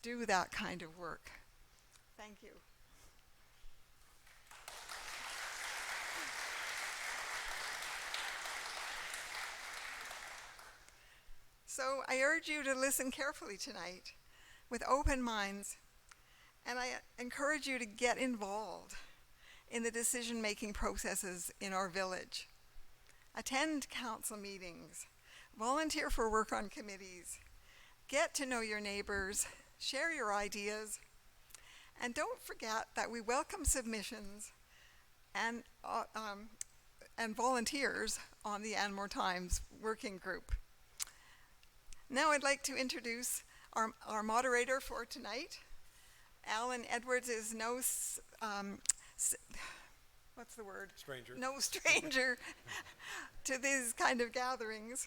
do that kind of work. Thank you. So I urge you to listen carefully tonight with open minds, and I encourage you to get involved in the decision-making processes in our village. Attend council meetings, volunteer for work on committees, get to know your neighbors, share your ideas, and don't forget that we welcome submissions and volunteers on the Anmore Times working group. Now I'd like to introduce our moderator for tonight. Alan Edwards is what's the word? Stranger. No stranger to these kind of gatherings.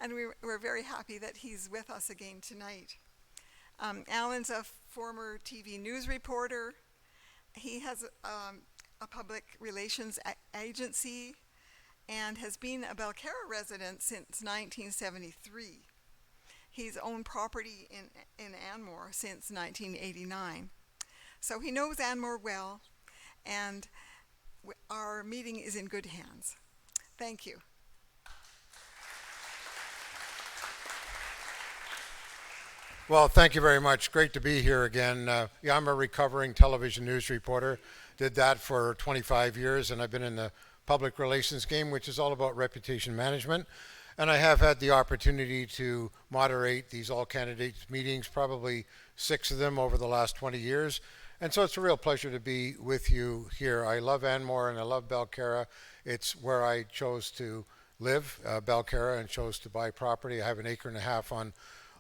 And we're very happy that he's with us again tonight. Alan's a former TV news reporter. He has a public relations agency and has been a Belcarra resident since 1973. He's owned property in Anmore since 1989. So he knows Anmore well, and our meeting is in good hands. Thank you. Well, thank you very much. Great to be here again. Yeah, I'm a recovering television news reporter. Did that for 25 years, and I've been in the public relations game, which is all about reputation management. And I have had the opportunity to moderate these all candidates meetings, probably 6 of them over the last 20 years. And so it's a real pleasure to be with you here. I love Anmore and I love Belcarra. It's where I chose to live, Belcarra, and chose to buy property. I have an acre and a half on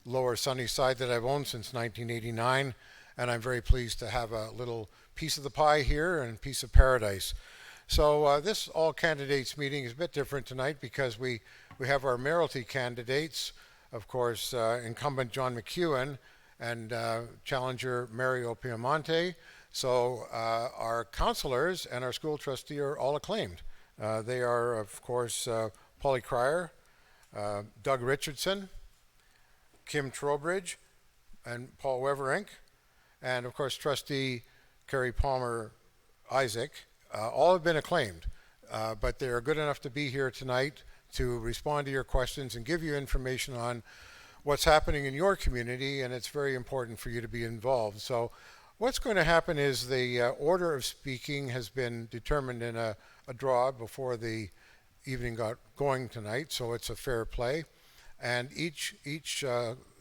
Lower Sunnyside that I've owned since 1989. And I'm very pleased to have a little piece of the pie here and piece of paradise. So this all candidates meeting is a bit different tonight because we have our mayoralty candidates, of course, incumbent John McEwen and challenger Mario Piemonte. So our councillors and our school trustee are all acclaimed. They are, of course, Polly Cryer, Doug Richardson, Kim Trowbridge, and Paul Weverink, and of course trustee Carrie Palmer Isaac. All have been acclaimed, but they are good enough to be here tonight to respond to your questions and give you information on what's happening in your community, and it's very important for you to be involved. So what's going to happen is the order of speaking has been determined in a draw before the evening got going tonight, so it's a fair play. And each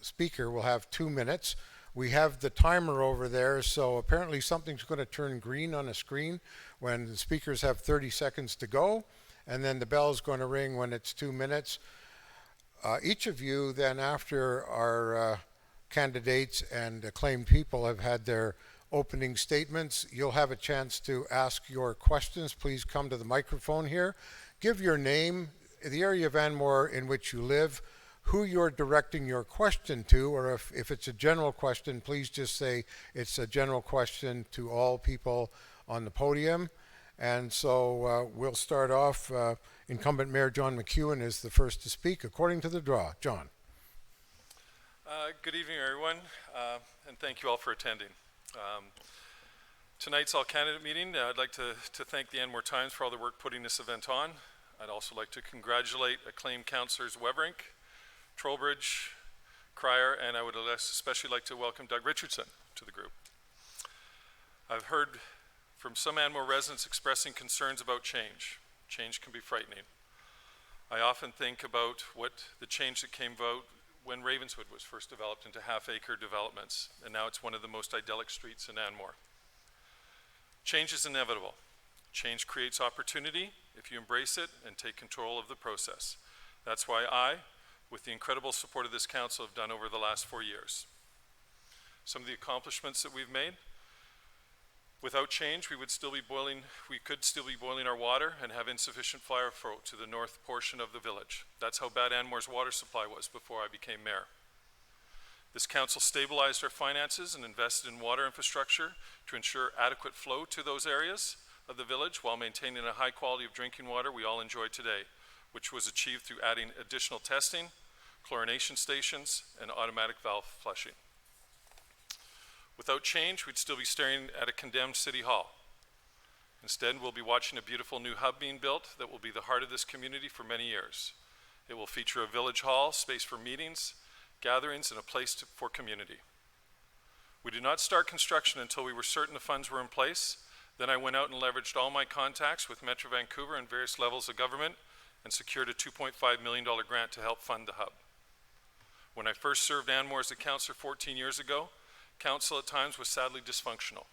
speaker will have 2 minutes. We have the timer over there, so apparently something's going to turn green on the screen when the speakers have 30 seconds to go, and then the bell's going to ring when it's 2 minutes. Each of you then, after our candidates and acclaimed people have had their opening statements, you'll have a chance to ask your questions. Please come to the microphone here. Give your name, the area of Anmore in which you live, who you're directing your question to, or if it's a general question, please just say it's a general question to all people on the podium. And so we'll start off. Incumbent Mayor John McEwen is the first to speak according to the draw. John. Good evening, everyone, and thank you all for attending. Tonight's all candidate meeting, I'd like to thank the Anmore Times for all the work putting this event on. I'd also like to congratulate acclaimed councillors Weverink, Trowbridge, Cryer, and I would especially like to welcome Doug Richardson to the group. I've heard from some Anmore residents expressing concerns about change. Change can be frightening. I often think about what the change that came about when Ravenswood was first developed into half-acre developments, and now it's one of the most idyllic streets in Anmore. Change is inevitable. Change creates opportunity if you embrace it and take control of the process. That's why I, with the incredible support of this council, have done over the last 4 years. Some of the accomplishments that we've made: without change, we could still be boiling our water and have insufficient fire flow to the north portion of the village. That's how bad Anmore's water supply was before I became mayor. This council stabilized our finances and invested in water infrastructure to ensure adequate flow to those areas of the village while maintaining a high quality of drinking water we all enjoy today, which was achieved through adding additional testing, chlorination stations, and automatic valve flushing. Without change, we'd still be staring at a condemned city hall. Instead, we'll be watching a beautiful new hub being built that will be the heart of this community for many years. It will feature a village hall, space for meetings, gatherings, and a place for community. We did not start construction until we were certain the funds were in place. Then I went out and leveraged all my contacts with Metro Vancouver and various levels of government and secured a $2.5 million grant to help fund the hub. When I first served Anmore as a councillor 14 years ago, council at times was sadly dysfunctional.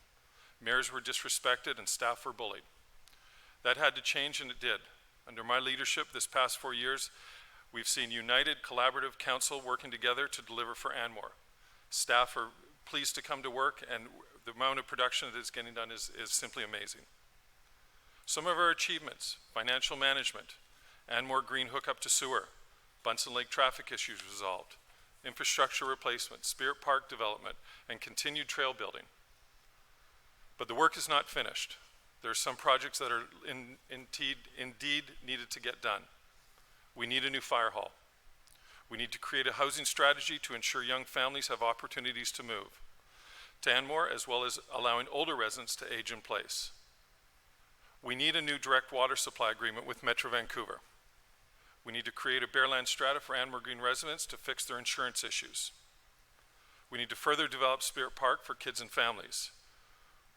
Mayors were disrespected and staff were bullied. That had to change, and it did. Under my leadership this past 4 years, we've seen united, collaborative council working together to deliver for Anmore. Staff are pleased to come to work, and the amount of production that is getting done is simply amazing. Some of our achievements: financial management, Anmore Green hookup to sewer, Bunsen Lake traffic issues resolved, infrastructure replacement, Spirit Park development, and continued trail building. But the work is not finished. There are some projects that are indeed needed to get done. We need a new fire hall. We need to create a housing strategy to ensure young families have opportunities to move to Anmore, as well as allowing older residents to age in place. We need a new direct water supply agreement with Metro Vancouver. We need to create a Bearland strata for Anmore Green residents to fix their insurance issues. We need to further develop Spirit Park for kids and families.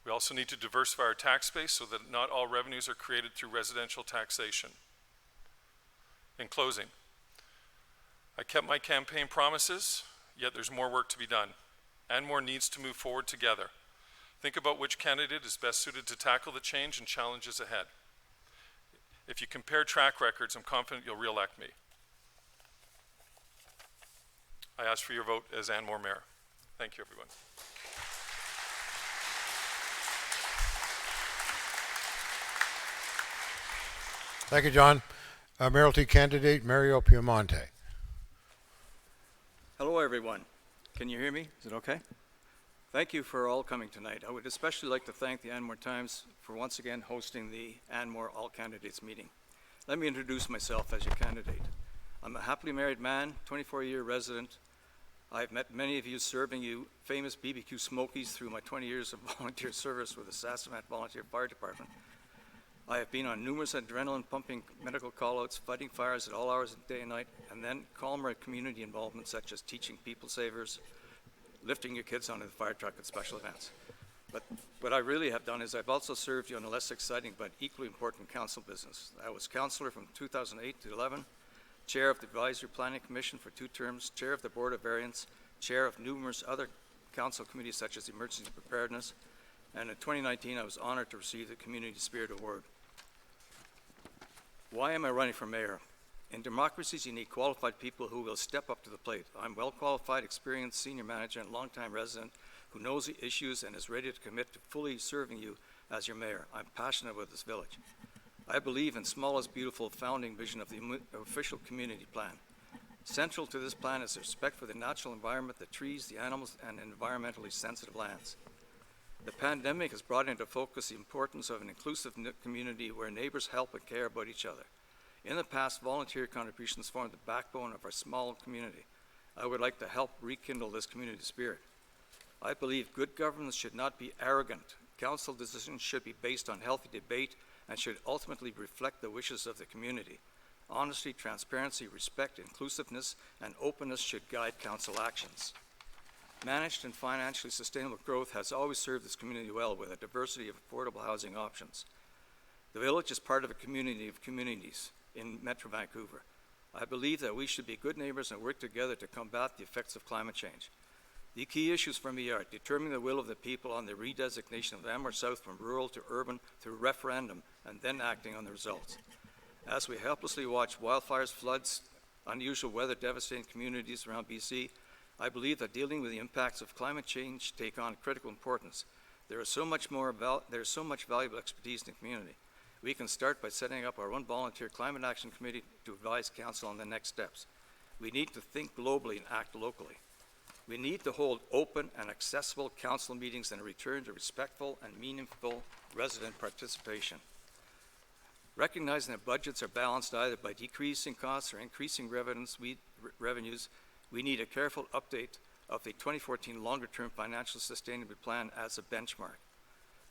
We also need to diversify our tax base so that not all revenues are created through residential taxation. In closing, I kept my campaign promises, yet there's more work to be done. Anmore needs to move forward together. Think about which candidate is best suited to tackle the change and challenges ahead. If you compare track records, I'm confident you'll re-elect me. I ask for your vote as Anmore Mayor. Thank you, everyone. Thank you, John. Mayoralty candidate Mario Piemonte. Hello, everyone. Can you hear me? Is it okay? Thank you for all coming tonight. I would especially like to thank the Anmore Times for once again hosting the Anmore All Candidates meeting. Let me introduce myself as your candidate. I'm a happily married man, 24-year resident. I've met many of you serving you famous BBQ Smokies through my 20 years of volunteer service with the Saskatchewan Volunteer Fire Department. I have been on numerous adrenaline-pumping medical call-outs, fighting fires at all hours of day and night, and then calmer community involvement such as teaching people savers, lifting your kids onto the fire truck at special events. But what I really have done is I've also served you on a less exciting but equally important council business. I was councillor from 2008 to 11, chair of the Advisory Planning Commission for 2 terms, chair of the Board of Variance, chair of numerous other council committees such as Emergency Preparedness, and in 2019 I was honored to receive the Community Spirit Award. Why am I running for mayor? In democracies, you need qualified people who will step up to the plate. I'm well-qualified, experienced senior manager and longtime resident who knows the issues and is ready to commit to fully serving you as your mayor. I'm passionate about this village. I believe in small is beautiful founding vision of the official community plan. Central to this plan is respect for the natural environment, the trees, the animals, and environmentally sensitive lands. The pandemic has brought into focus the importance of an inclusive community where neighbors help and care about each other. In the past, volunteer contributions formed the backbone of our small community. I would like to help rekindle this community spirit. I believe good governance should not be arrogant. Council decisions should be based on healthy debate and should ultimately reflect the wishes of the community. Honesty, transparency, respect, inclusiveness, and openness should guide council actions. Managed and financially sustainable growth has always served this community well with a diversity of affordable housing options. The village is part of a community of communities in Metro Vancouver. I believe that we should be good neighbors and work together to combat the effects of climate change. The key issues for me are determining the will of the people on the redesignation of Anmore South from rural to urban through referendum and then acting on the results. As we helplessly watch wildfires, floods, unusual weather devastating communities around BC, I believe that dealing with the impacts of climate change take on critical importance. There is so much valuable expertise in the community. We can start by setting up our own volunteer climate action committee to advise council on the next steps. We need to think globally and act locally. We need to hold open and accessible council meetings and return to respectful and meaningful resident participation. Recognizing that budgets are balanced either by decreasing costs or increasing revenues, we need a careful update of the 2014 longer-term financial sustainability plan as a benchmark.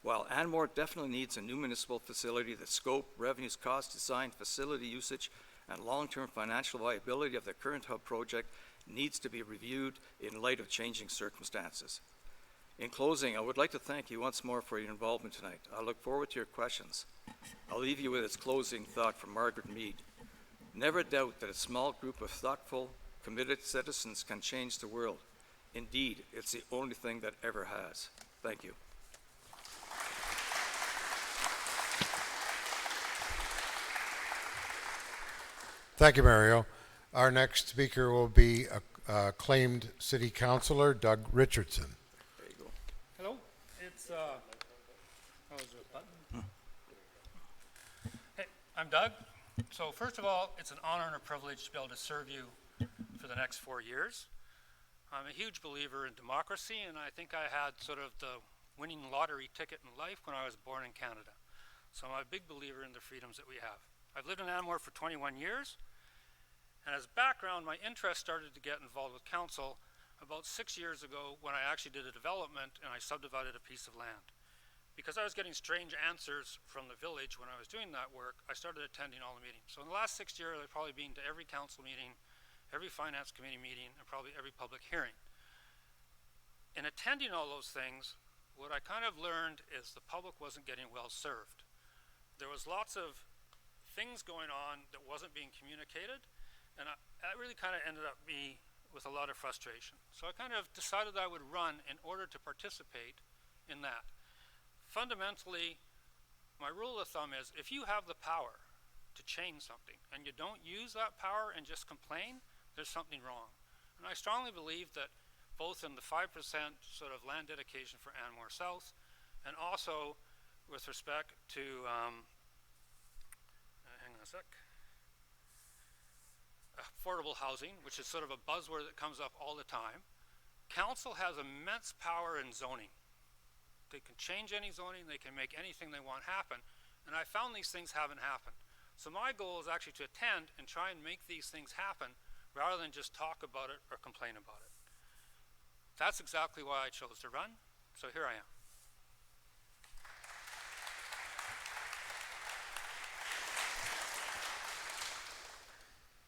While Anmore definitely needs a new municipal facility, the scope, revenues, cost, design, facility usage, and long-term financial viability of the current hub project needs to be reviewed in light of changing circumstances. In closing, I would like to thank you once more for your involvement tonight. I look forward to your questions. I'll leave you with this closing thought from Margaret Mead. Never doubt that a small group of thoughtful, committed citizens can change the world. Indeed, it's the only thing that ever has. Thank you. Thank you, Mario. Our next speaker will be acclaimed City Councilor Doug Richardson. There you go. Hello, it's, oh, is there a button? Hey, I'm Doug. So first of all, it's an honor and a privilege to be able to serve you for the next 4 years. I'm a huge believer in democracy, and I think I had sort of the winning lottery ticket in life when I was born in Canada. So I'm a big believer in the freedoms that we have. I've lived in Anmore for 21 years, and as background, my interest started to get involved with council about 6 years ago when I actually did a development and I subdivided a piece of land. Because I was getting strange answers from the village when I was doing that work, I started attending all the meetings. So in the last 6 years, I've probably been to every council meeting, every finance committee meeting, and probably every public hearing. In attending all those things, what I kind of learned is the public wasn't getting well served. There was lots of things going on that wasn't being communicated, and that really kind of ended up me with a lot of frustration. So I kind of decided I would run in order to participate in that. Fundamentally, my rule of thumb is if you have the power to change something and you don't use that power and just complain, there's something wrong. And I strongly believe that both in the 5% sort of land dedication for Anmore South and also with respect to, hang on a sec, affordable housing, which is sort of a buzzword that comes up all the time. Council has immense power in zoning. They can change any zoning, they can make anything they want happen, and I found these things haven't happened. So my goal is actually to attend and try and make these things happen rather than just talk about it or complain about it. That's exactly why I chose to run, so here I am.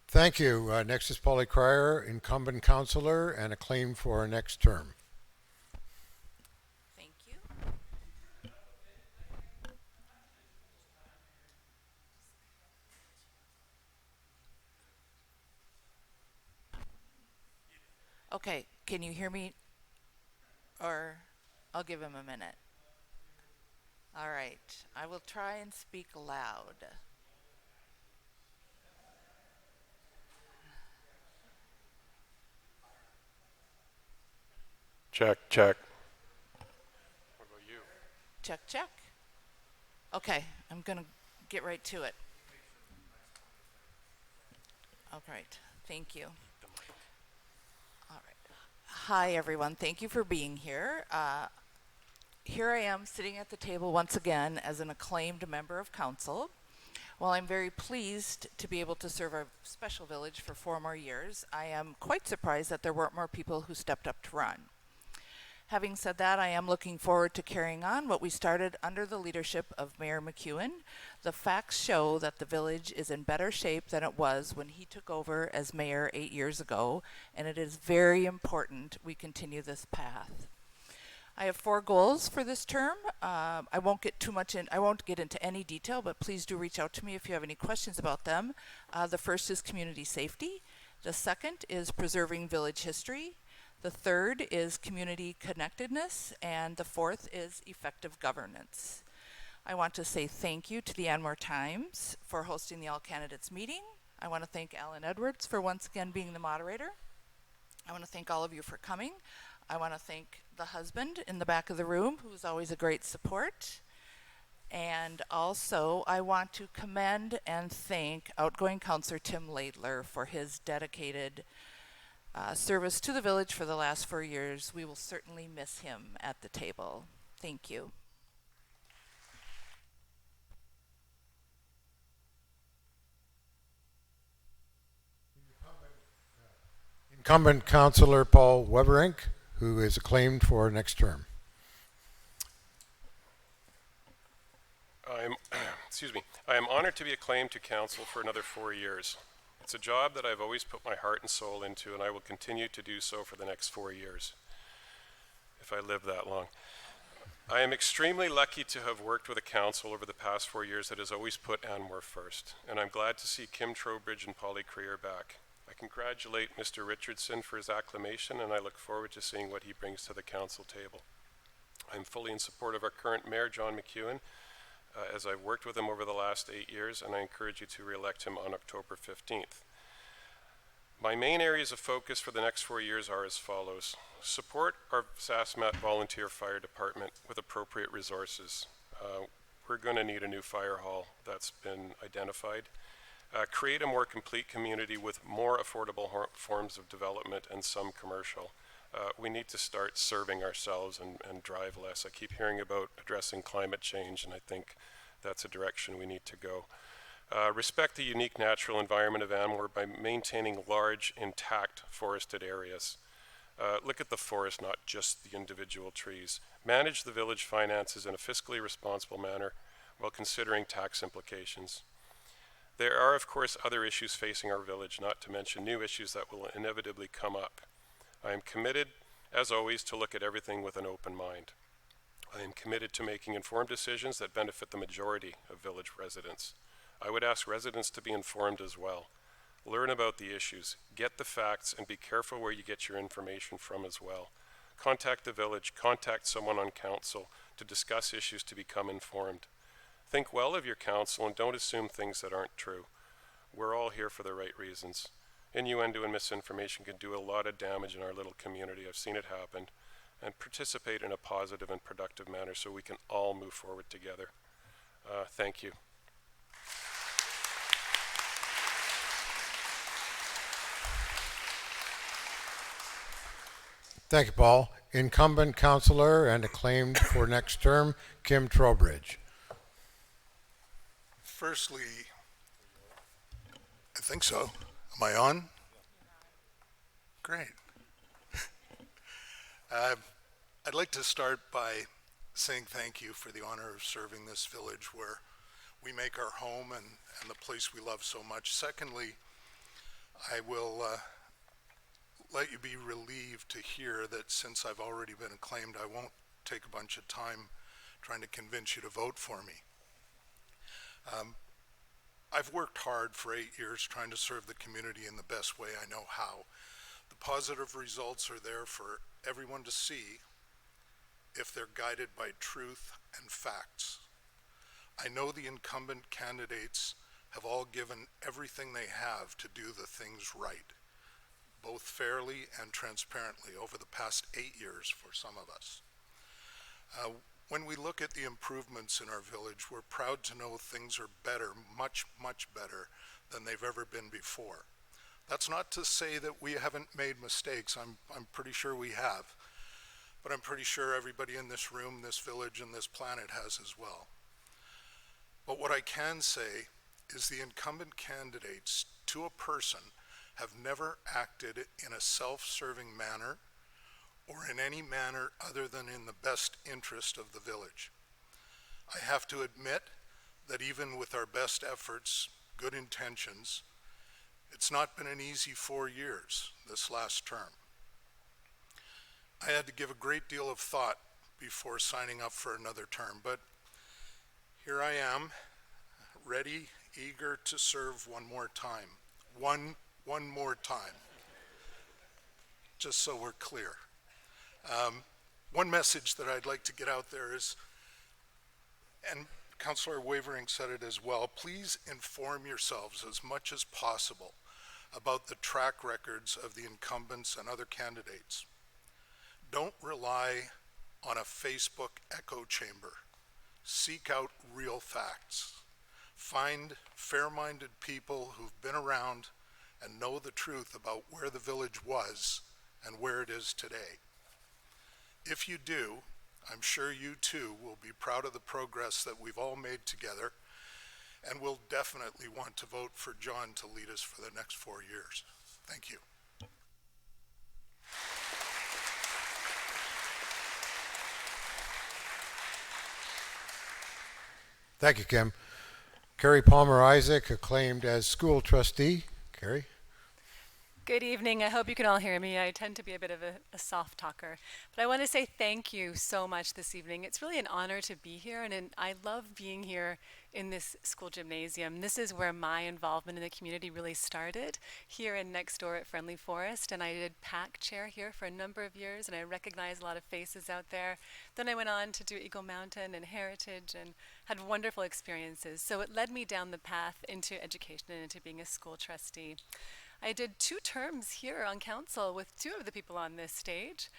Thank you. Next is Polly Cryer, incumbent councillor and acclaimed for her next term. Thank you. Okay, can you hear me? Or I'll give him a minute. All right, I will try and speak loud. Check, check. What about you? Check, check. Okay, I'm gonna get right to it. All right, thank you. All right. Hi, everyone. Thank you for being here. Here I am sitting at the table once again as an acclaimed member of council. While I'm very pleased to be able to serve our special village for 4 more years, I am quite surprised that there weren't more people who stepped up to run. Having said that, I am looking forward to carrying on what we started under the leadership of Mayor McEwen. The facts show that the village is in better shape than it was when he took over as mayor 8 years ago, and it is very important we continue this path. I have 4 goals for this term. I won't get into any detail, but please do reach out to me if you have any questions about them. The first is community safety. The second is preserving village history. The third is community connectedness, and the fourth is effective governance. I want to say thank you to the Anmore Times for hosting the All Candidates meeting. I want to thank Alan Edwards for once again being the moderator. I want to thank all of you for coming. I want to thank the husband in the back of the room, who's always a great support. And also, I want to commend and thank outgoing Councillor Tim Laidler for his dedicated service to the village for the last 4 years. We will certainly miss him at the table. Thank you. Incumbent Councillor Paul Weberink, who is acclaimed for next term. I am honored to be acclaimed to council for another 4 years. It's a job that I've always put my heart and soul into, and I will continue to do so for the next 4 years, if I live that long. I am extremely lucky to have worked with a council over the past 4 years that has always put Anmore first, and I'm glad to see Kim Trowbridge and Polly Creer back. I congratulate Mr. Richardson for his acclamation, and I look forward to seeing what he brings to the council table. I'm fully in support of our current mayor, John McEwen, as I've worked with him over the last 8 years, and I encourage you to re-elect him on October 15th. My main areas of focus for the next 4 years are as follows. Support our Saskmat Volunteer Fire Department with appropriate resources. We're going to need a new fire hall that's been identified. Create a more complete community with more affordable forms of development and some commercial. We need to start serving ourselves and drive less. I keep hearing about addressing climate change, and I think that's a direction we need to go. Respect the unique natural environment of Anmore by maintaining large, intact forested areas. Look at the forest, not just the individual trees. Manage the village finances in a fiscally responsible manner while considering tax implications. There are, of course, other issues facing our village, not to mention new issues that will inevitably come up. I am committed, as always, to look at everything with an open mind. I am committed to making informed decisions that benefit the majority of village residents. I would ask residents to be informed as well. Learn about the issues, get the facts, and be careful where you get your information from as well. Contact the village, contact someone on council to discuss issues to become informed. Think well of your council and don't assume things that aren't true. We're all here for the right reasons. Innuendo and misinformation can do a lot of damage in our little community. I've seen it happen. And participate in a positive and productive manner so we can all move forward together. Thank you. Thank you, Paul. Incumbent Councillor and acclaimed for next term, Kim Trowbridge. Firstly, I think so. Am I on? Great. I'd like to start by saying thank you for the honor of serving this village where we make our home and the place we love so much. Secondly, I will let you be relieved to hear that since I've already been acclaimed, I won't take a bunch of time trying to convince you to vote for me. I've worked hard for 8 years trying to serve the community in the best way I know how. The positive results are there for everyone to see if they're guided by truth and facts. I know the incumbent candidates have all given everything they have to do the things right, both fairly and transparently over the past 8 years for some of us. When we look at the improvements in our village, we're proud to know things are better, much, much better than they've ever been before. That's not to say that we haven't made mistakes. I'm pretty sure we have, but I'm pretty sure everybody in this room, this village, and this planet has as well. But what I can say is the incumbent candidates, to a person, have never acted in a self-serving manner or in any manner other than in the best interest of the village. I have to admit that even with our best efforts, good intentions, it's not been an easy 4 years this last term. I had to give a great deal of thought before signing up for another term, but here I am, ready, eager to serve one more time. One more time, just so we're clear. One message that I'd like to get out there is, and Councillor Wavering said it as well, please inform yourselves as much as possible about the track records of the incumbents and other candidates. Don't rely on a Facebook echo chamber. Seek out real facts. Find fair-minded people who've been around and know the truth about where the village was and where it is today. If you do, I'm sure you too will be proud of the progress that we've all made together and will definitely want to vote for John to lead us for the next 4 years. Thank you. Thank you, Kim. Carrie Palmer Isaac, acclaimed as school trustee. Carrie? Good evening. I hope you can all hear me. I tend to be a bit of a soft talker. But I want to say thank you so much this evening. It's really an honor to be here, and I love being here in this school gymnasium. This is where my involvement in the community really started, here and next door at Friendly Forest. And I did PAC chair here for a number of years, and I recognize a lot of faces out there. Then I went on to do Eagle Mountain and Heritage and had wonderful experiences. So it led me down the path into education and into being a school trustee. I did 2 terms here on council with 2 of the people on this stage,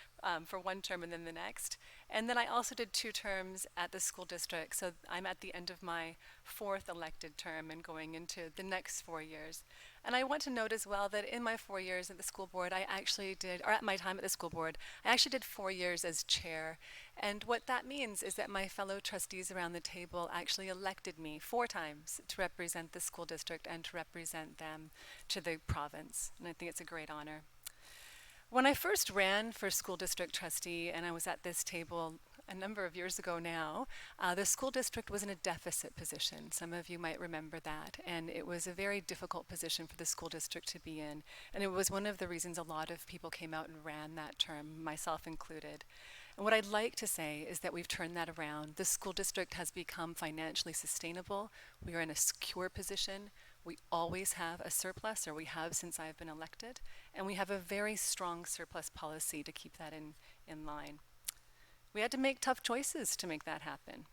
for 1 term and then the next. And then I also did 2 terms at the school district. So I'm at the end of my 4th elected term and going into the next 4 years. And I want to note as well that in my 4 years at the school board, I actually did, or at my time at the school board, I actually did 4 years as chair. And what that means is that my fellow trustees around the table actually elected me 4 times to represent the school district and to represent them to the province. And I think it's a great honor. When I first ran for school district trustee, and I was at this table a number of years ago now, the school district was in a deficit position. Some of you might remember that. And it was a very difficult position for the school district to be in. And it was one of the reasons a lot of people came out and ran that term, myself included. And what I'd like to say is that we've turned that around. The school district has become financially sustainable. We are in a secure position. We always have a surplus, or we have since I've been elected. And we have a very strong surplus policy to keep that in line. We had to make tough choices to make that happen.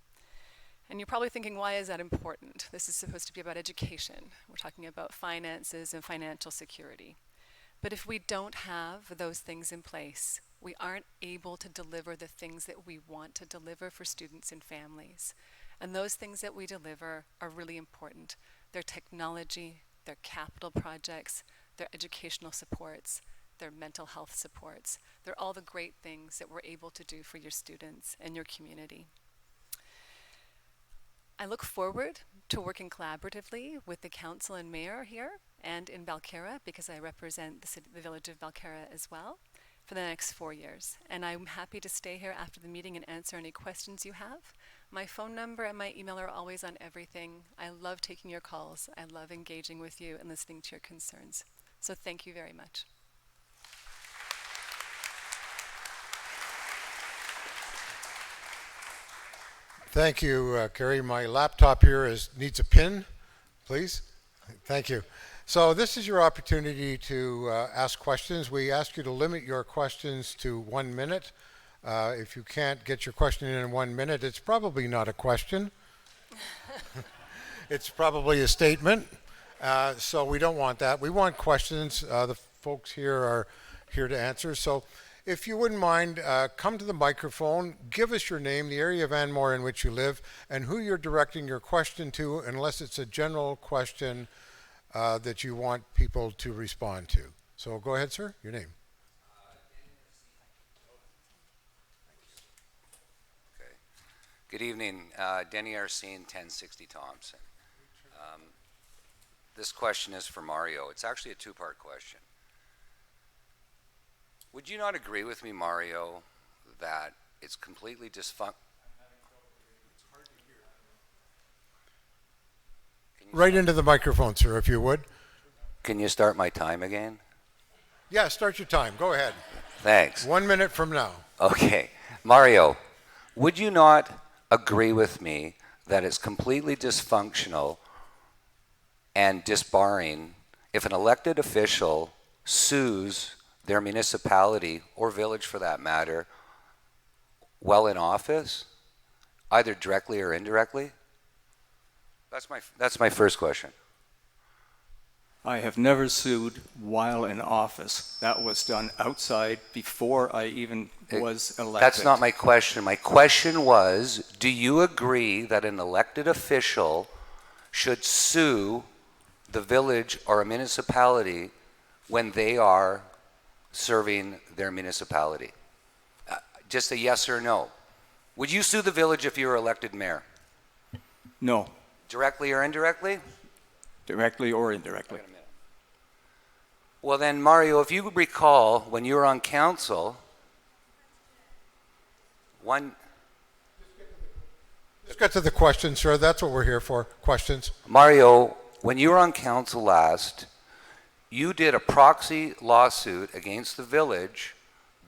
And you're probably thinking, why is that important? This is supposed to be about education. We're talking about finances and financial security. But if we don't have those things in place, we aren't able to deliver the things that we want to deliver for students and families. And those things that we deliver are really important. They're technology, they're capital projects, they're educational supports, they're mental health supports. They're all the great things that we're able to do for your students and your community. I look forward to working collaboratively with the council and mayor here and in Balcarra, because I represent the village of Balcarra as well, for the next 4 years. And I'm happy to stay here after the meeting and answer any questions you have. My phone number and my email are always on everything. I love taking your calls. I love engaging with you and listening to your concerns. So thank you very much. Thank you, Carrie. My laptop here needs a pin, please. Thank you. So this is your opportunity to ask questions. We ask you to limit your questions to 1 minute. If you can't get your question in 1 minute, it's probably not a question. It's probably a statement. So we don't want that. We want questions. The folks here are here to answer. So if you wouldn't mind, come to the microphone, give us your name, the area of Anmore in which you live, and who you're directing your question to, unless it's a general question that you want people to respond to. So go ahead, sir, your name. Okay. Good evening, Denny Arsene, 1060 Thompson. This question is for Mario. It's actually a 2-part question. Would you not agree with me, Mario, that it's completely dysfunctional? Right into the microphone, sir, if you would. Can you start my time again? Yeah, start your time. Go ahead. Thanks. 1 minute from now. Okay. Mario, would you not agree with me that it's completely dysfunctional and disbarring if an elected official sues their municipality, or village for that matter, while in office, either directly or indirectly? That's my first question. I have never sued while in office. That was done outside before I even was elected. That's not my question. My question was, do you agree that an elected official should sue the village or a municipality when they are serving their municipality? Just a yes or no. Would you sue the village if you were elected mayor? No, Directly or indirectly? directly or indirectly. Well then, Mario, if you recall, when you were on council, get to the questions, sir. That's what we're here for, questions. Mario, when you were on council last, you did a proxy lawsuit against the village,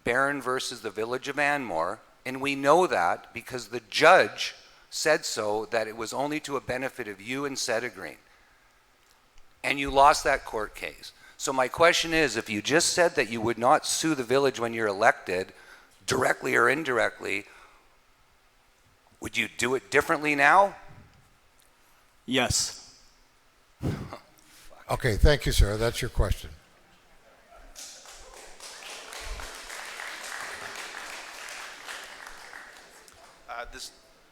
Barron versus the village of Anmore, and we know that because the judge said so, that it was only to a benefit of you and Green. And you lost that court case. So my question is, if you just said that you would not sue the village when you're elected, directly or indirectly, would you do it differently now? Yes. Okay, thank you, sir. That's your question.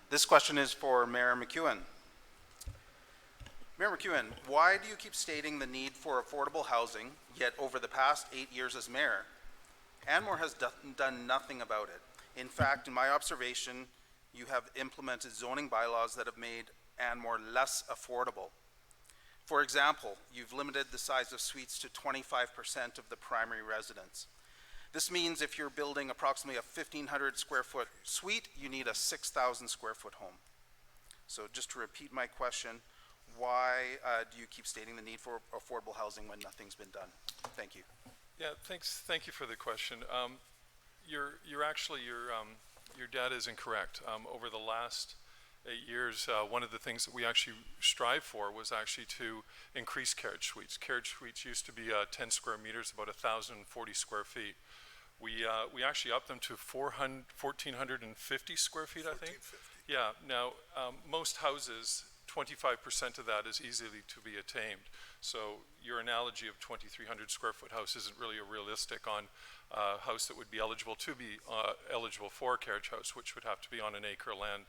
This question is for Mayor McEwen. Mayor McEwen, why do you keep stating the need for affordable housing, yet over the past 8 years as mayor, Anmore has done nothing about it? In fact, in my observation, you have implemented zoning bylaws that have made Anmore less affordable. For example, you've limited the size of suites to 25% of the primary residence. This means if you're building approximately a 1,500 square foot suite, you need a 6,000 square foot home. So just to repeat my question, why do you keep stating the need for affordable housing when nothing's been done? Thank you. Yeah, thanks. Thank you for the question. Your data is incorrect. Over the last 8 years, one of the things that we actually strive for was actually to increase carriage suites. Carriage suites used to be 10 square meters, about 1,040 square feet. We actually upped them to 1,450 square feet, I think. Yeah. Now, most houses, 25% of that is easily to be attained. So your analogy of 2,300 square foot house isn't really a realistic on a house that would be eligible to be eligible for a carriage house, which would have to be on an acre land,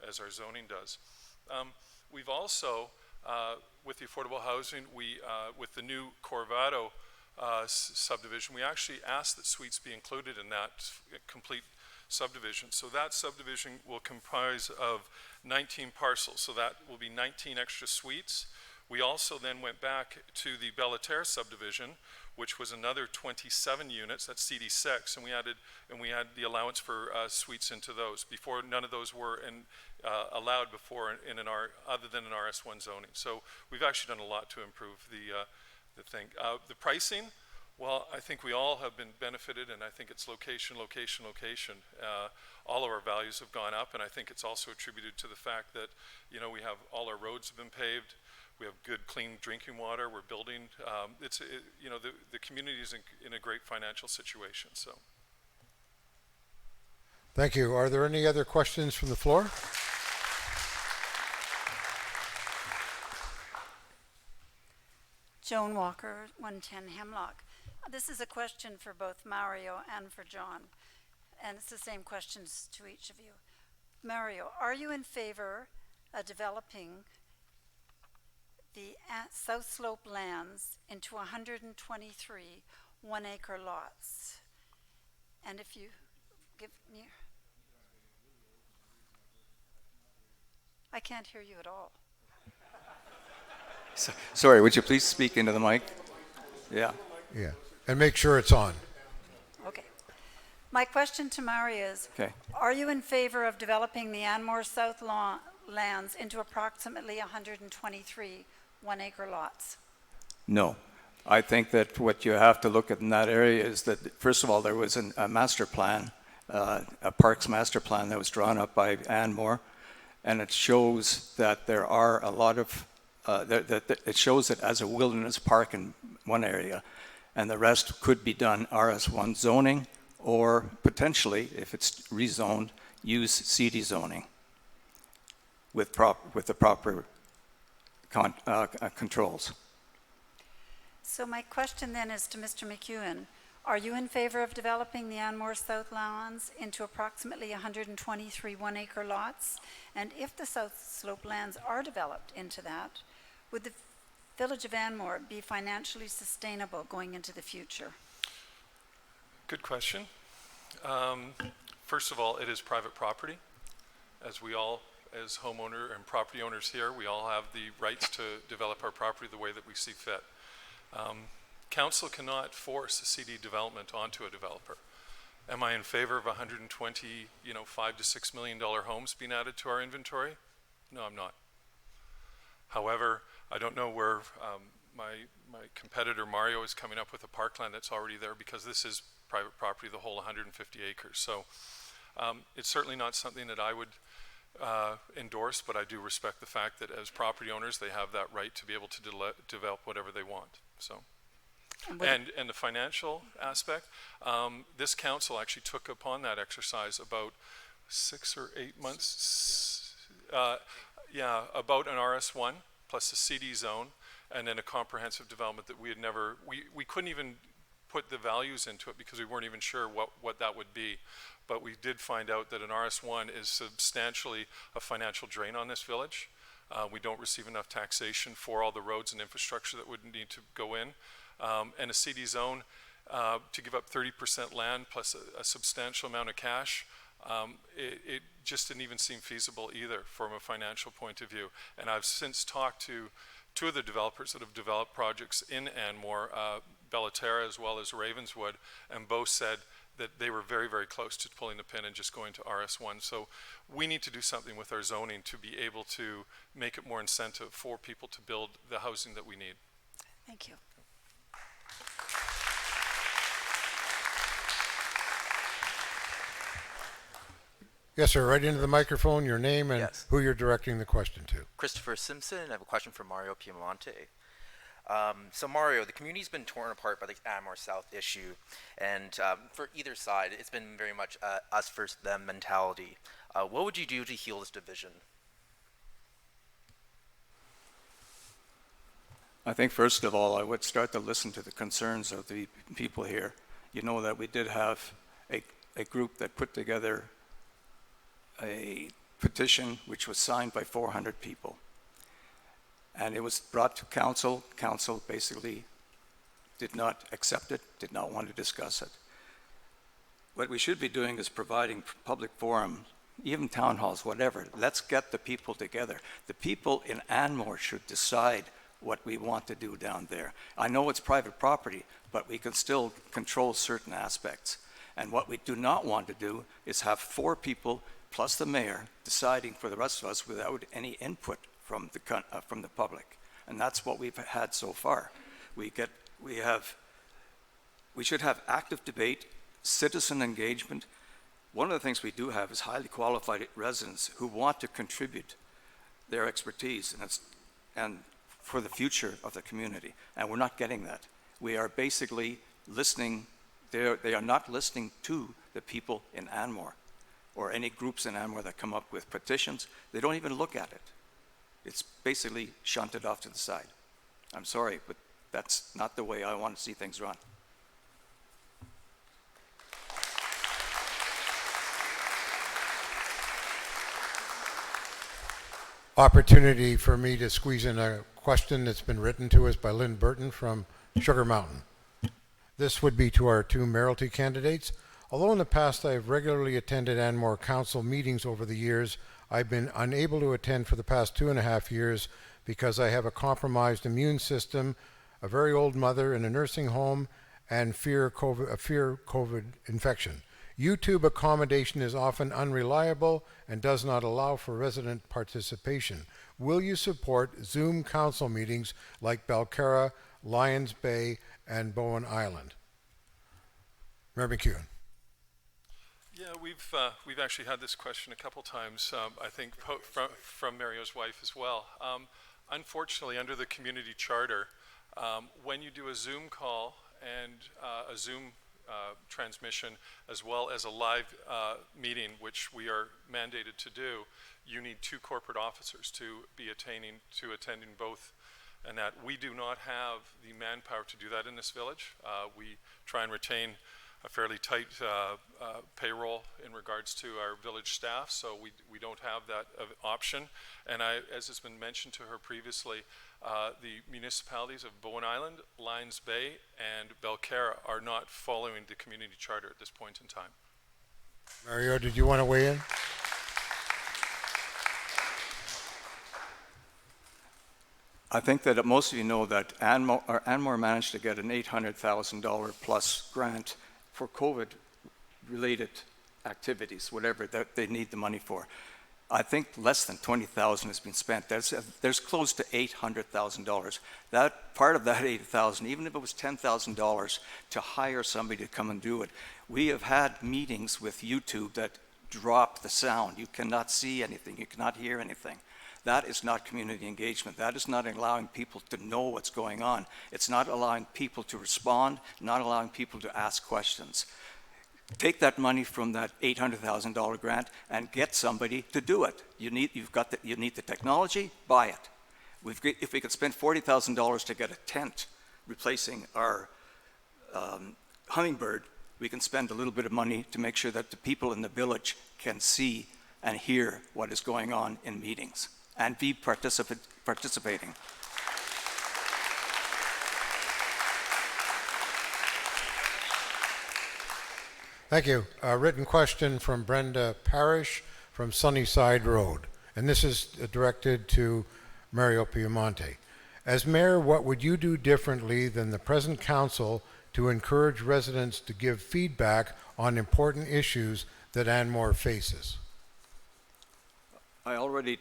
as our zoning does. We've also, with the affordable housing, with the new Corvado subdivision, we actually asked that suites be included in that complete subdivision. So that subdivision will comprise of 19 parcels. So that will be 19 extra suites. We also then went back to the Bellaterre subdivision, which was another 27 units. That's CD6, and we had the allowance for suites into those. Before, none of those were allowed before in an other than an RS1 zoning. So we've actually done a lot to improve the thing. The pricing, well, I think we all have been benefited, and I think it's location, location, location. All of our values have gone up, and I think it's also attributed to the fact that, we have all our roads have been paved. We have good, clean drinking water. We're building. The community is in a great financial situation. So. Thank you. Are there any other questions from the floor? Joan Walker, 110 Hemlock. This is a question for both Mario and for John, and it's the same questions to each of you. Mario, are you in favor of developing the South Slope lands into 123 one-acre lots? And if you give me... I can't hear you at all. Sorry, would you please speak into the mic? Yeah. Yeah, and make sure it's on. Okay. My question to Mario is, are you in favor of developing the Anmore South lands into approximately 123 one-acre lots? No. I think that what you have to look at in that area is that, first of all, there was a master plan, a parks master plan that was drawn up by Anmore, and it shows that there are a lot of it shows it as a wilderness park in one area, and the rest could be done RS1 zoning, or potentially, if it's rezoned, use CD zoning with the proper controls. So my question then is to Mr. McEwen. Are you in favor of developing the Anmore South lands into approximately 123 one-acre lots? And if the South Slope lands are developed into that, would the village of Anmore be financially sustainable going into the future? Good question. First of all, it is private property. As we all, as homeowner and property owners here, we all have the rights to develop our property the way that we see fit. Council cannot force a CD development onto a developer. Am I in favor of 120, $5 to $6 million homes being added to our inventory? No, I'm not. However, I don't know where my competitor Mario is coming up with a parkland that's already there, because this is private property, the whole 150 acres. So it's certainly not something that I would endorse, but I do respect the fact that as property owners, they have that right to be able to develop whatever they want. So. And the financial aspect, this council actually took upon that exercise about 6 or 8 months. About an RS1 plus a CD zone, and then a comprehensive development that we had never, we couldn't even put the values into it because we weren't even sure what that would be. But we did find out that an RS1 is substantially a financial drain on this village. We don't receive enough taxation for all the roads and infrastructure that would need to go in. And a CD zone, to give up 30% land plus a substantial amount of cash, it just didn't even seem feasible either from a financial point of view. And I've since talked to two of the developers that have developed projects in Anmore, Bellaterra as well as Ravenswood, and both said that they were very, very close to pulling the pin and just going to RS1. So we need to do something with our zoning to be able to make it more incentive for people to build the housing that we need. Thank you. Yes, sir. Right into the microphone, your name and Yes. who you're directing the question to. Christopher Simpson. I have a question for Mario Piemonte. So Mario, the community's been torn apart by the Anmore South issue, and for either side, it's been very much us versus them mentality. What would you do to heal this division? I think first of all, I would start to listen to the concerns of the people here. You know that we did have a group that put together a petition which was signed by 400 people. And it was brought to council. Council basically did not accept it, did not want to discuss it. What we should be doing is providing public forums, even town halls, whatever. Let's get the people together. The people in Anmore should decide what we want to do down there. I know it's private property, but we can still control certain aspects. And what we do not want to do is have 4 people plus the mayor deciding for the rest of us without any input from the public. And that's what we've had so far. We should have active debate, citizen engagement. One of the things we do have is highly qualified residents who want to contribute their expertise and for the future of the community. And we're not getting that. We are basically listening. They are not listening to the people in Anmore or any groups in Anmore that come up with petitions. They don't even look at it. It's basically shunted off to the side. I'm sorry, but that's not the way I want to see things run. Opportunity for me to squeeze in a question that's been written to us by Lynn Burton from Sugar Mountain. This would be to our 2 mayoralty candidates. Although in the past I have regularly attended Anmore Council meetings over the years, I've been unable to attend for the past 2.5 years because I have a compromised immune system, a very old mother in a nursing home, and fear COVID infection. YouTube accommodation is often unreliable and does not allow for resident participation. Will you support Zoom council meetings like Belcarra, Lions Bay, and Bowen Island? Mayor McEwen. Yeah, we've actually had this question a couple times, I think from Mario's wife as well. Unfortunately, under the community charter, when you do a Zoom call and a Zoom transmission as well as a live meeting, which we are mandated to do, you need 2 corporate officers to be attending both. And that we do not have the manpower to do that in this village. We try and retain a fairly tight payroll in regards to our village staff, so we don't have that option. And as has been mentioned to her previously, the municipalities of Bowen Island, Lions Bay, and Belcarra are not following the community charter at this point in time. Mario, did you want to weigh in? I think that most of you know that Anmore managed to get an $800,000 plus grant for COVID-related activities, whatever that they need the money for. I think less than $20,000 has been spent. There's close to $800,000. That part of that $8,000, even if it was $10,000 to hire somebody to come and do it, we have had meetings with YouTube that drop the sound. You cannot see anything. You cannot hear anything. That is not community engagement. That is not allowing people to know what's going on. It's not allowing people to respond, not allowing people to ask questions. Take that money from that $800,000 grant and get somebody to do it. You need the technology, buy it. If we could spend $40,000 to get a tent replacing our hummingbird, we can spend a little bit of money to make sure that the people in the village can see and hear what is going on in meetings and be participating. Thank you. A written question from Brenda Parrish from Sunnyside Road. And this is directed to Mario Piemonte. As mayor, what would you do differently than the present council to encourage residents to give feedback on important issues that Anmore faces? I already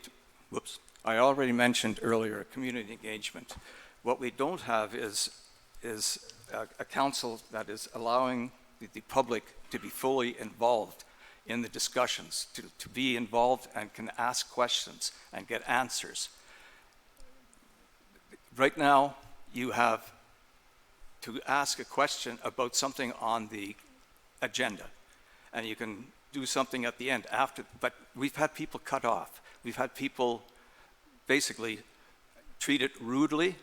mentioned earlier community engagement. What we don't have is a council that is allowing the public to be fully involved in the discussions, to be involved and can ask questions and get answers. Right now, you have to ask a question about something on the agenda, and you can do something at the end after, but we've had people cut off. We've had people basically treated rudely,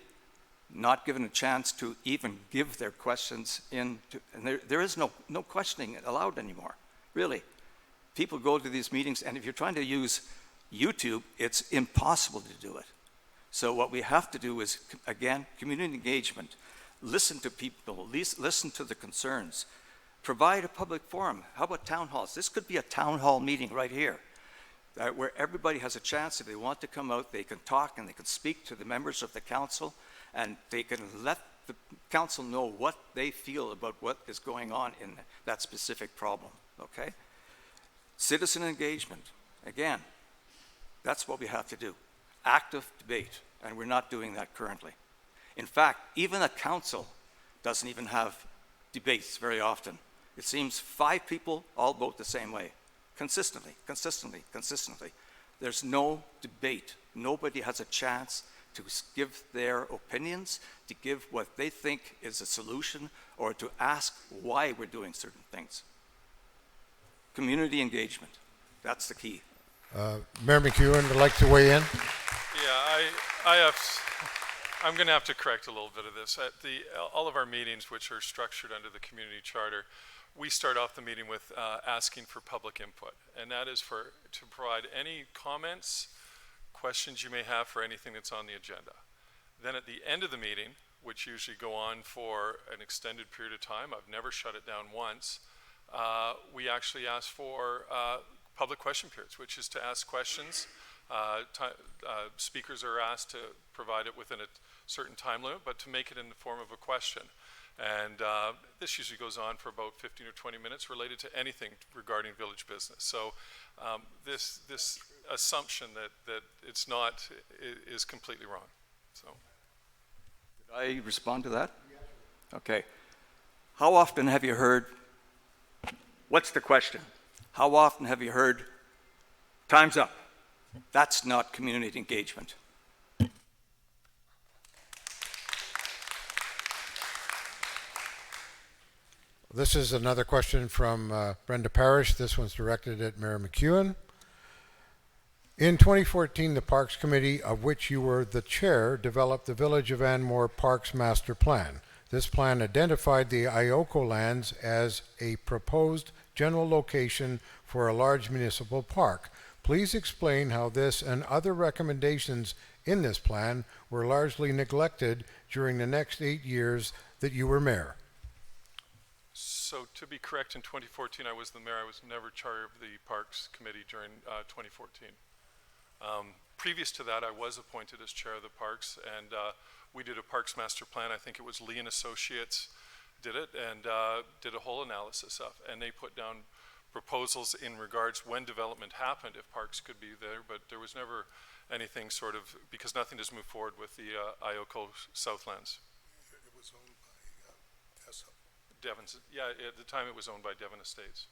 not given a chance to even give their questions in, and there is no questioning allowed anymore, really. People go to these meetings, and if you're trying to use YouTube, it's impossible to do it. So what we have to do is, again, community engagement. Listen to people, listen to the concerns. Provide a public forum. How about town halls? This could be a town hall meeting right here, where everybody has a chance. If they want to come out, they can talk and they can speak to the members of the council, and they can let the council know what they feel about what is going on in that specific problem, okay? Citizen engagement, again, that's what we have to do. Active debate, and we're not doing that currently. In fact, even a council doesn't even have debates very often. It seems 5 people all vote the same way, consistently. There's no debate. Nobody has a chance to give their opinions, to give what they think is a solution, or to ask why we're doing certain things. Community engagement, that's the key. Mayor McEwen would like to weigh in. Yeah, I'm going to have to correct a little bit of this. At all of our meetings, which are structured under the community charter, we start off the meeting with asking for public input, and that is to provide any comments, questions you may have for anything that's on the agenda. Then at the end of the meeting, which usually go on for an extended period of time, I've never shut it down once, we actually ask for public question periods, which is to ask questions. Speakers are asked to provide it within a certain time limit, but to make it in the form of a question. And this usually goes on for about 15 or 20 minutes related to anything regarding village business. So this assumption that it's not is completely wrong. So. Did I respond to that? Okay. How often have you heard, what's the question? How often have you heard, time's up? That's not community engagement. This is another question from Brenda Parrish. This one's directed at Mayor McEwen. In 2014, the Parks Committee, of which you were the chair, developed the Village of Anmore Parks Master Plan. This plan identified the Ioko lands as a proposed general location for a large municipal park. Please explain how this and other recommendations in this plan were largely neglected during the next 8 years that you were mayor. So to be correct, in 2014 I was the mayor. I was never chair of the Parks Committee during 2014. Previous to that, I was appointed as chair of the Parks, and we did a Parks Master Plan. I think it was Lee and Associates did it, and did a whole analysis of, and they put down proposals in regards when development happened, if parks could be there, but there was never anything sort of, because nothing has moved forward with the Ioko Southlands. It was owned by ESO. Devon's, yeah, at the time it was owned by Devon Estates.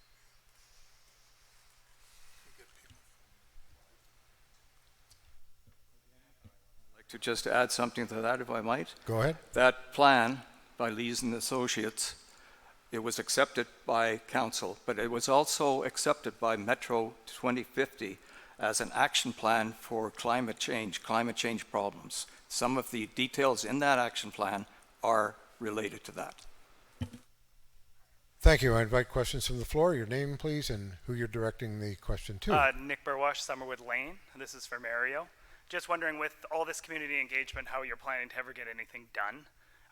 I'd like to just add something to that, if I might. Go ahead. That plan by Lees and Associates, it was accepted by council, but it was also accepted by Metro 2050 as an action plan for climate change problems. Some of the details in that action plan are related to that. Thank you. I invite questions from the floor. Your name, please, and who you're directing the question to. Nick Burwash, Summerwood Lane. This is for Mario. Just wondering, with all this community engagement, how you're planning to ever get anything done.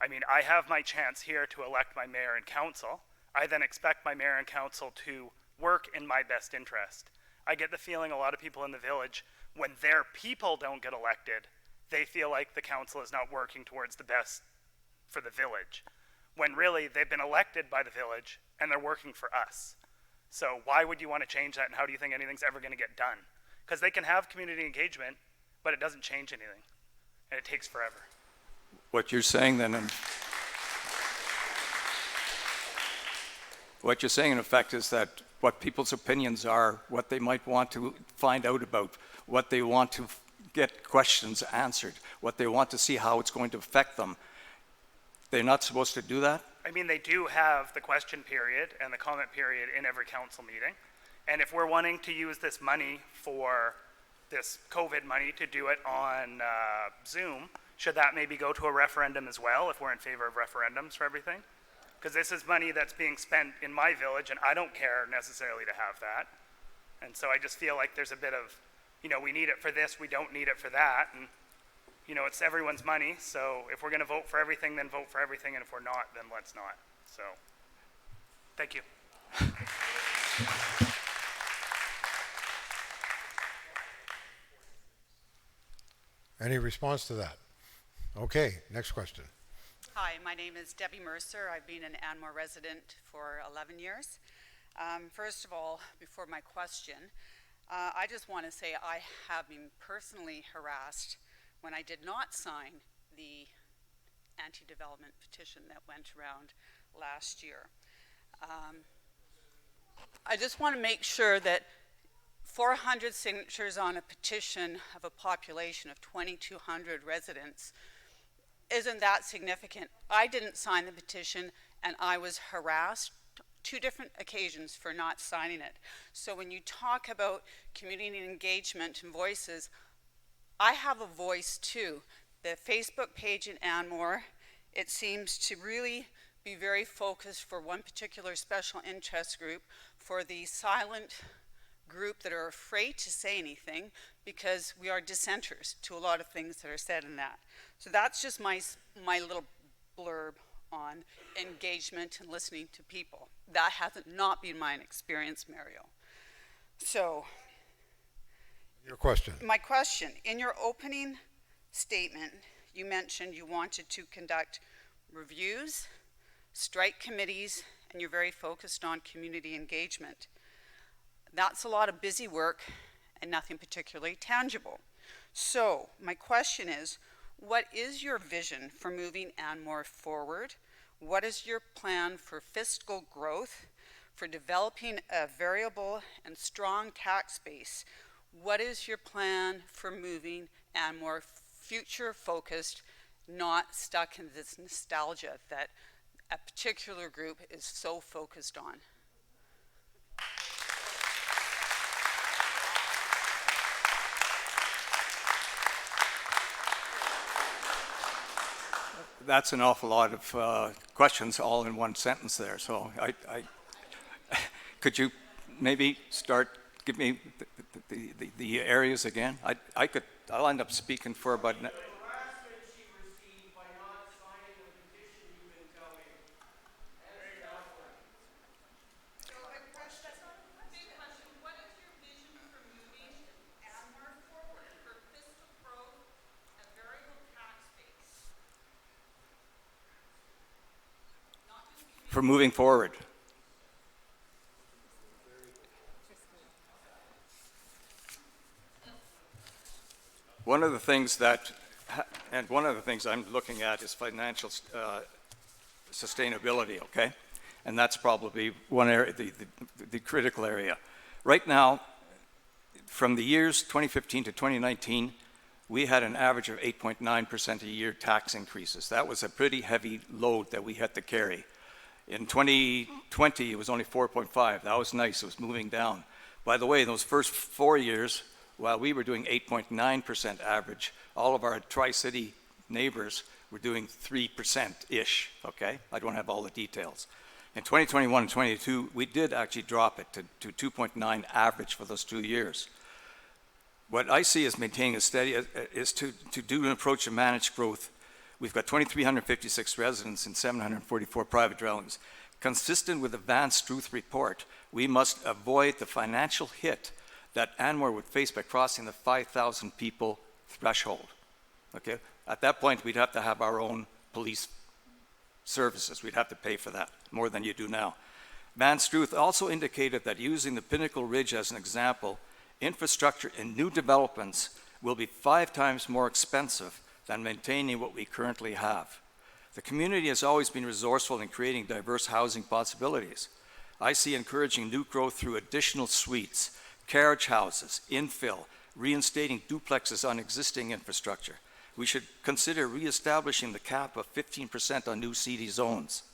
I mean, I have my chance here to elect my mayor and council. I then expect my mayor and council to work in my best interest. I get the feeling a lot of people in the village, when their people don't get elected, they feel like the council is not working towards the best for the village, when really they've been elected by the village and they're working for us. So why would you want to change that, and how do you think anything's ever going to get done? Because they can have community engagement, but it doesn't change anything, and it takes forever. What you're saying then, what you're saying in effect is that what people's opinions are, what they might want to find out about, what they want to get questions answered, what they want to see how it's going to affect them, they're not supposed to do that? I mean, they do have the question period and the comment period in every council meeting. And if we're wanting to use this money for this COVID money to do it on Zoom, should that maybe go to a referendum as well, if we're in favor of referendums for everything? Because this is money that's being spent in my village, and I don't care necessarily to have that. And so I just feel like there's a bit of, you know, we need it for this, we don't need it for that. And, you know, it's everyone's money, so if we're going to vote for everything, then vote for everything, and if we're not, then let's not. So, thank you. Any response to that? Okay, next question. Hi, my name is Debbie Mercer. I've been an Anmore resident for 11 years. First of all, before my question, I just want to say I have been personally harassed when I did not sign the anti-development petition that went around last year. I just want to make sure that 400 signatures on a petition of a population of 2,200 residents isn't that significant. I didn't sign the petition, and I was harassed 2 different occasions for not signing it. So when you talk about community engagement and voices, I have a voice too. The Facebook page in Anmore, it seems to really be very focused for one particular special interest group, for the silent group that are afraid to say anything because we are dissenters to a lot of things that are said in that. So that's just my little blurb on engagement and listening to people. That hasn't not been my experience, Mario. So, your question. My question, in your opening statement, you mentioned you wanted to conduct reviews, strike committees, and you're very focused on community engagement. That's a lot of busy work and nothing particularly tangible. So, my question is, what is your vision for moving Anmore forward? What is your plan for fiscal growth, for developing a variable and strong tax base? What is your plan for moving Anmore future focused, not stuck in this nostalgia that a particular group is so focused on? That's an awful lot of questions all in one sentence there. So could you maybe give me the areas again? I'll end up speaking for about. For moving forward. one of the things that, and one of the things I'm looking at is financial sustainability, okay? And that's probably one area, the critical area. Right now, from the years 2015 to 2019, we had an average of 8.9% a year tax increases. That was a pretty heavy load that we had to carry. In 2020, it was only 4.5. That was nice. It was moving down. By the way, those first 4 years, while we were doing 8.9% average, all of our Tri-City neighbors were doing 3%-ish, okay? I don't have all the details. In 2021 and 22, we did actually drop it to 2.9 average for those 2 years. What I see as maintaining a steady is to do an approach to managed growth. We've got 2,356 residents and 744 private dwellings. Consistent with the Van Struth report, we must avoid the financial hit that Anmore would face by crossing the 5,000 people threshold. Okay? At that point, we'd have to have our own police services. We'd have to pay for that more than you do now. Van Struth also indicated that using the Pinnacle Ridge as an example, infrastructure in new developments will be 5 times more expensive than maintaining what we currently have. The community has always been resourceful in creating diverse housing possibilities. I see encouraging new growth through additional suites, carriage houses, infill, reinstating duplexes on existing infrastructure. We should consider reestablishing the cap of 15% on new CD zones.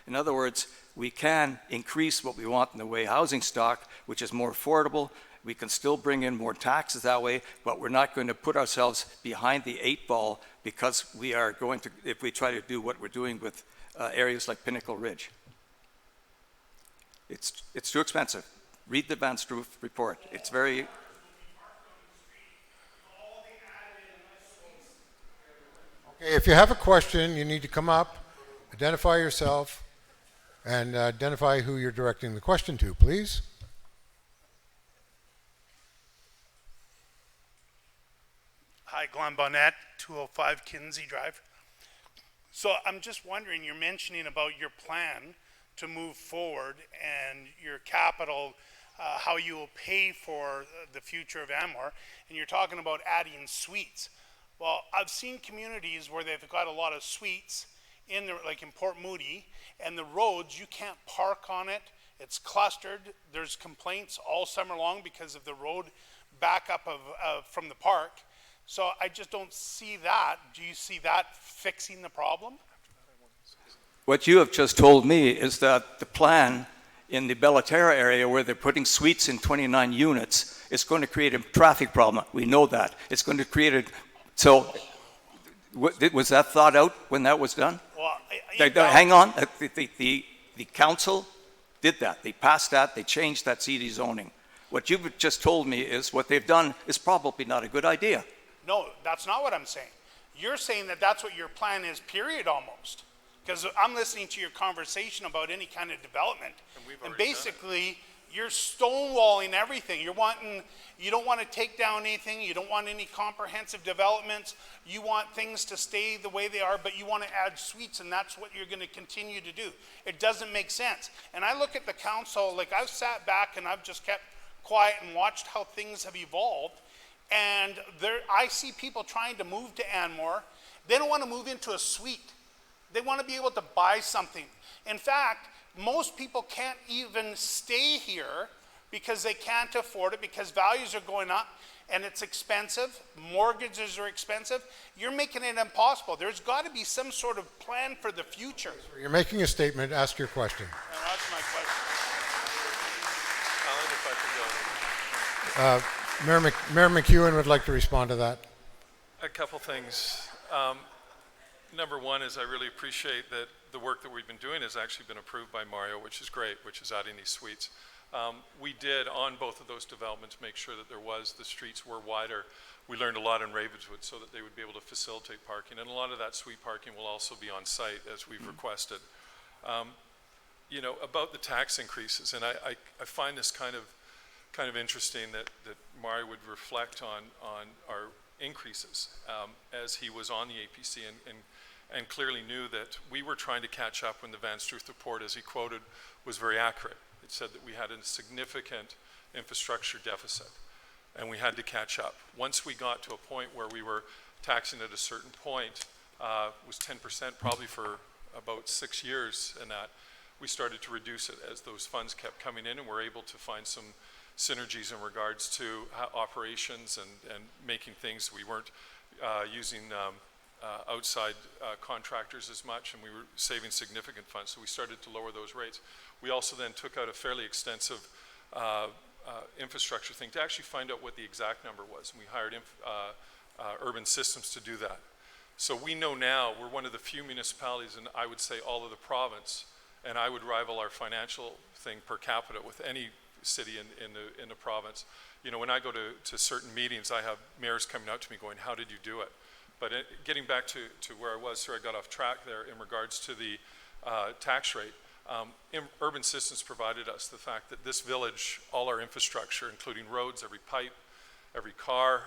In other words, we can increase what we want in the way housing stock, which is more affordable. We can still bring in more taxes that way, but we're not going to put ourselves behind the 8 ball because we are going to, if we try to do what we're doing with areas like Pinnacle Ridge. It's too expensive. Read the Van Struth report. It's very... Okay, if you have a question, you need to come up, identify yourself, and identify who you're directing the question to, please. Hi, Glenn Bonnet, 205 Kinsey Drive. So I'm just wondering, you're mentioning about your plan to move forward and your capital, how you will pay for the future of Anmore, and you're talking about adding suites. Well, I've seen communities where they've got a lot of suites in there, like in Port Moody, and the roads, you can't park on it. It's clustered. There's complaints all summer long because of the road backup from the park. So I just don't see that. Do you see that fixing the problem? What you have just told me is that the plan in the Bellaterra area where they're putting suites in 29 units is going to create a traffic problem. We know that. It's going to create a... So was that thought out when that was done? Well, hang on. The council did that. They passed that. They changed that CD zoning. What you've just told me is what they've done is probably not a good idea. No, that's not what I'm saying. You're saying that that's what your plan is, period, almost. Because I'm listening to your conversation about any kind of development. And basically, you're stonewalling everything. You don't want to take down anything. You don't want any comprehensive developments. You want things to stay the way they are, but you want to add suites, and that's what you're going to continue to do. It doesn't make sense. And I look at the council, like I've sat back and I've just kept quiet and watched how things have evolved. And I see people trying to move to Anmore. They don't want to move into a suite. They want to be able to buy something. In fact, most people can't even stay here because they can't afford it, because values are going up and it's expensive. Mortgages are expensive. You're making it impossible. There's got to be some sort of plan for the future. You're making a statement. Ask your question. And that's my question. Alan, if I could go. Mayor McEwen would like to respond to that. A couple things. Number one is I really appreciate that the work that we've been doing has actually been approved by Mario, which is great, which is adding these suites. We did, on both of those developments, make sure that the streets were wider. We learned a lot in Ravenswood so that they would be able to facilitate parking, and a lot of that suite parking will also be on site as we've requested. You know, about the tax increases, and I find this kind of interesting that Mario would reflect on our increases as he was on the APC and clearly knew that we were trying to catch up when the Van Struth report, as he quoted, was very accurate. It said that we had a significant infrastructure deficit. and we had to catch up. Once we got to a point where we were taxing at a certain point, was 10% probably for about 6 years, and that we started to reduce it as those funds kept coming in, and we're able to find some synergies in regards to operations and making things. We weren't using outside contractors as much, and we were saving significant funds, so we started to lower those rates. We also then took out a fairly extensive infrastructure thing to actually find out what the exact number was, and we hired Urban Systems to do that. So we know now we're one of the few municipalities, and I would say all of the province, and I would rival our financial thing per capita with any city in the province. You know, when I go to certain meetings, I have mayors coming out to me going, how did you do it? But getting back to where I was, I got off track there in regards to the tax rate. Urban Systems provided us the fact that this village, all our infrastructure, including roads, every pipe, every car,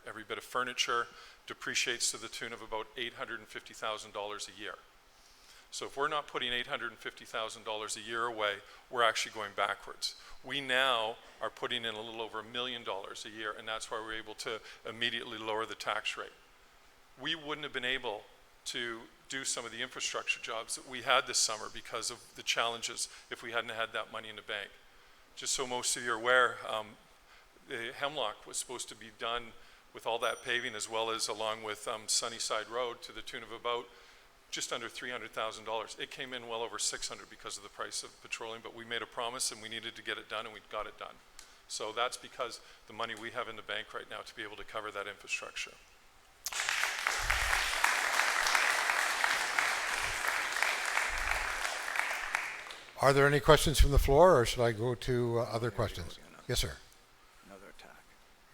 every bit of furniture, depreciates to the tune of about $850,000 a year. So if we're not putting $850,000 a year away, we're actually going backwards. We now are putting in a little over $1 million a year, and that's why we're able to immediately lower the tax rate. We wouldn't have been able to do some of the infrastructure jobs that we had this summer because of the challenges if we hadn't had that money in the bank. Just so most of you are aware, the Hemlock was supposed to be done with all that paving, as well as along with Sunnyside Road, to the tune of about just under $300,000. It came in well over 600 because of the price of petroleum, but we made a promise and we needed to get it done, and we got it done. So that's because the money we have in the bank right now to be able to cover that infrastructure. Are there any questions from the floor, or should I go to other questions? Yes, sir. Another attack.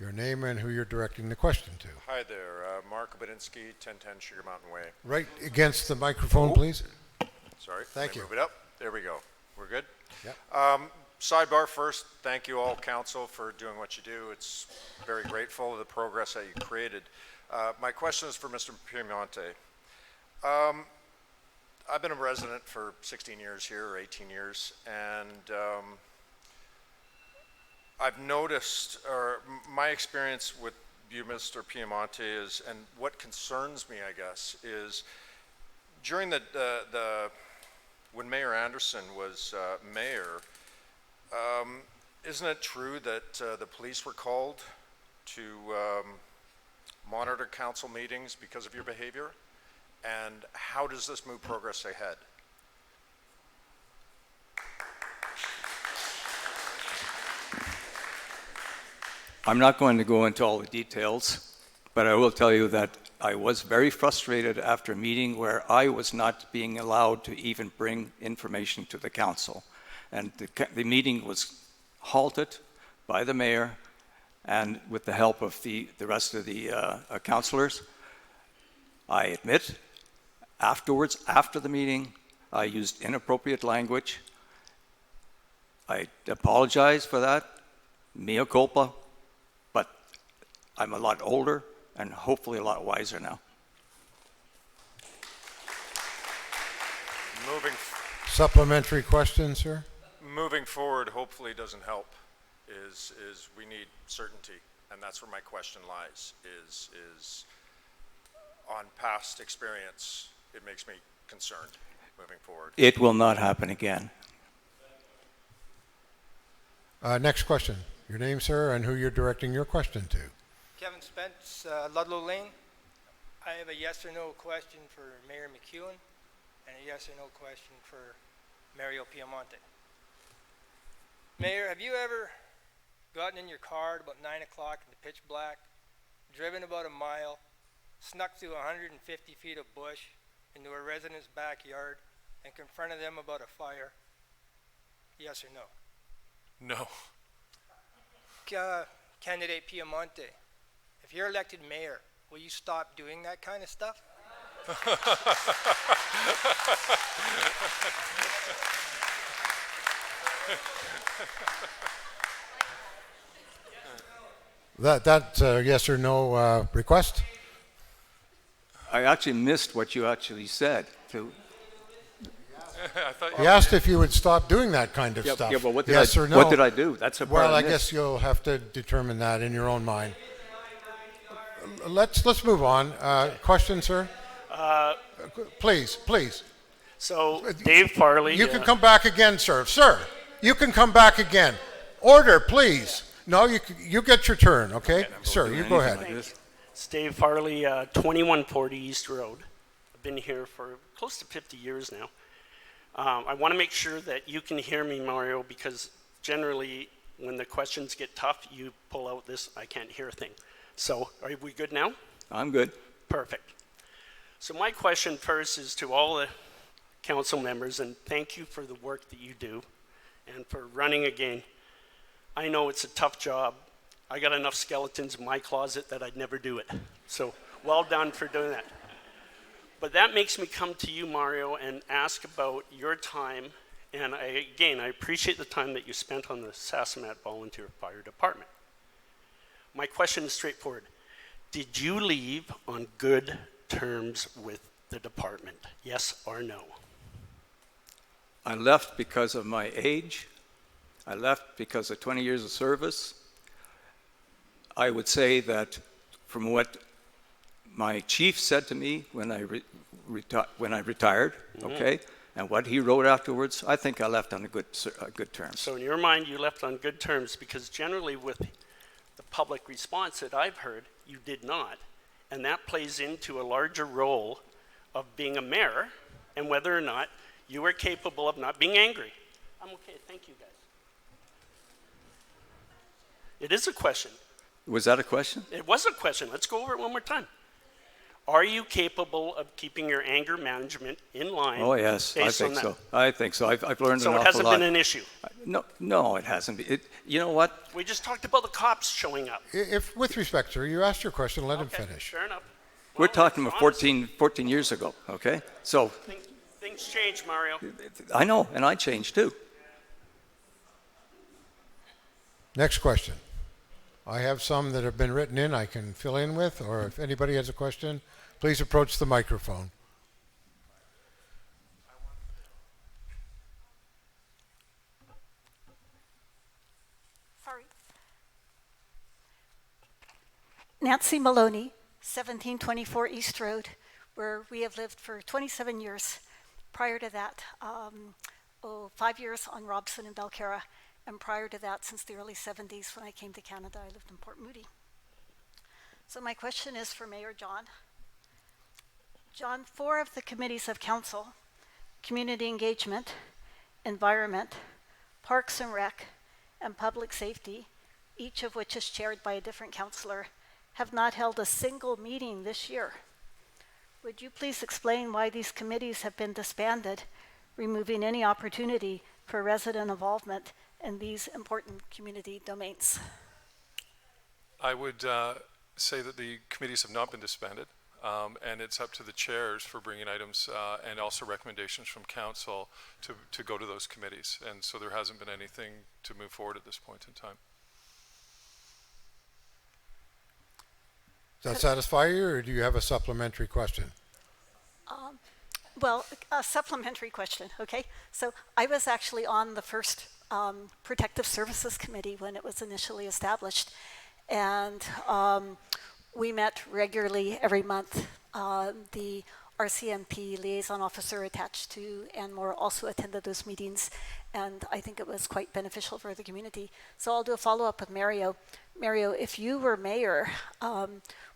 Your name and who you're directing the question to. Hi there, Mark Obadinsky, 1010 Sugar Mountain Way. Right against the microphone, please. Sorry. Thank you. Move it up. There we go. We're good? Yep. Sidebar first, thank you all, council, for doing what you do. It's very grateful of the progress that you created. My question is for Mr. Piemonte. I've been a resident for 16 years here, or 18 years, and I've noticed, or my experience with you, Mr. Piemonte, is, and what concerns me, I guess, is during when Mayor Anderson was mayor, isn't it true that the police were called to monitor council meetings because of your behavior? And how does this move progress ahead? I'm not going to go into all the details, but I will tell you that I was very frustrated after a meeting where I was not being allowed to even bring information to the council. And the meeting was halted by the mayor and with the help of the rest of the councillors. I admit, afterwards, after the meeting, I used inappropriate language. I apologize for that, mea culpa, but I'm a lot older and hopefully a lot wiser now. Supplementary question, sir? Moving forward, hopefully doesn't help, is we need certainty, and that's where my question lies, is on past experience, it makes me concerned moving forward. It will not happen again. Next question. Your name, sir, and who you're directing your question to. Kevin Spence, Ludlow Lane. I have a yes or no question for Mayor McEwen and a yes or no question for Mario Piemonte. Mayor, have you ever gotten in your car at about 9 o'clock in the pitch black, driven about a mile, snuck through 150 feet of bush into a resident's backyard and confronted them about a fire? Yes or no? No. Candidate Piemonte, if you're elected mayor, will you stop doing that kind of stuff? That's a yes or no request? I actually missed what you actually said. I thought He asked if you would stop doing that kind of stuff. Yeah, but what did Yes or no? What did I do? That's a part Well, I I missed. guess you'll have to determine that in your own mind. Let's move on. Question, sir? Please. So, Dave Farley. You can come back again, sir. Sir, you can come back again. Order, please. No, you get your turn, okay? Sir, you go ahead. It's Dave Farley, 2140 East Road. I've been here for close to 50 years now. I want to make sure that you can hear me, Mario, because generally when the questions get tough, you pull out this I can't hear thing. So are we good now? I'm good. Perfect. So my question first is to all the council members, and thank you for the work that you do and for running again. I know it's a tough job. I got enough skeletons in my closet that I'd never do it. So well done for doing that. But that makes me come to you, Mario, and ask about your time. And I appreciate the time that you spent on the Sasamat Volunteer Fire Department. My question is straightforward. Did you leave on good terms with the department? Yes or no? I left because of my age. I left because of 20 years of service. I would say that from what my chief said to me when I retired, okay, and what he wrote afterwards, I think I left on good terms. So in your mind, you left on good terms, because generally with the public response that I've heard, you did not. And that plays into a larger role of being a mayor and whether or not you were capable of not being angry. I'm okay, thank you guys. It is a question. Was that a question? It was a question. Let's go over it one more time. Are you capable of keeping your anger management in line? Oh, yes, I think so. I think so. I've learned an awful lot. So it hasn't been an issue? No, it hasn't been. You know what? We just talked about the cops showing up. If, with respect, sir, you asked your question, let him finish. Fair enough. We're talking about 14 years ago, okay? So Things change, Mario. I know, and I changed too. Next question. I have some that have been written in I can fill in with, or if anybody has a question, please approach the microphone. Sorry. Nancy Maloney, 1724 East Road, where we have lived for 27 years. Prior to that, 5 years on Robson and Belcarra. And prior to that, since the early 70s, when I came to Canada, I lived in Port Moody. So my question is for Mayor John. John, 4 of the committees of council, community engagement, environment, parks and rec, and public safety, each of which is chaired by a different councillor, have not held a single meeting this year. Would you please explain why these committees have been disbanded, removing any opportunity for resident involvement in these important community domains? I would say that the committees have not been disbanded, and it's up to the chairs for bringing items and also recommendations from council to go to those committees. And so there hasn't been anything to move forward at this point in time. Does that satisfy you, or do you have a supplementary question? Well, a supplementary question, okay? So I was actually on the first Protective Services Committee when it was initially established. And we met regularly every month. The RCMP liaison officer attached to Anmore also attended those meetings. And I think it was quite beneficial for the community. So I'll do a follow-up with Mario. Mario, if you were mayor,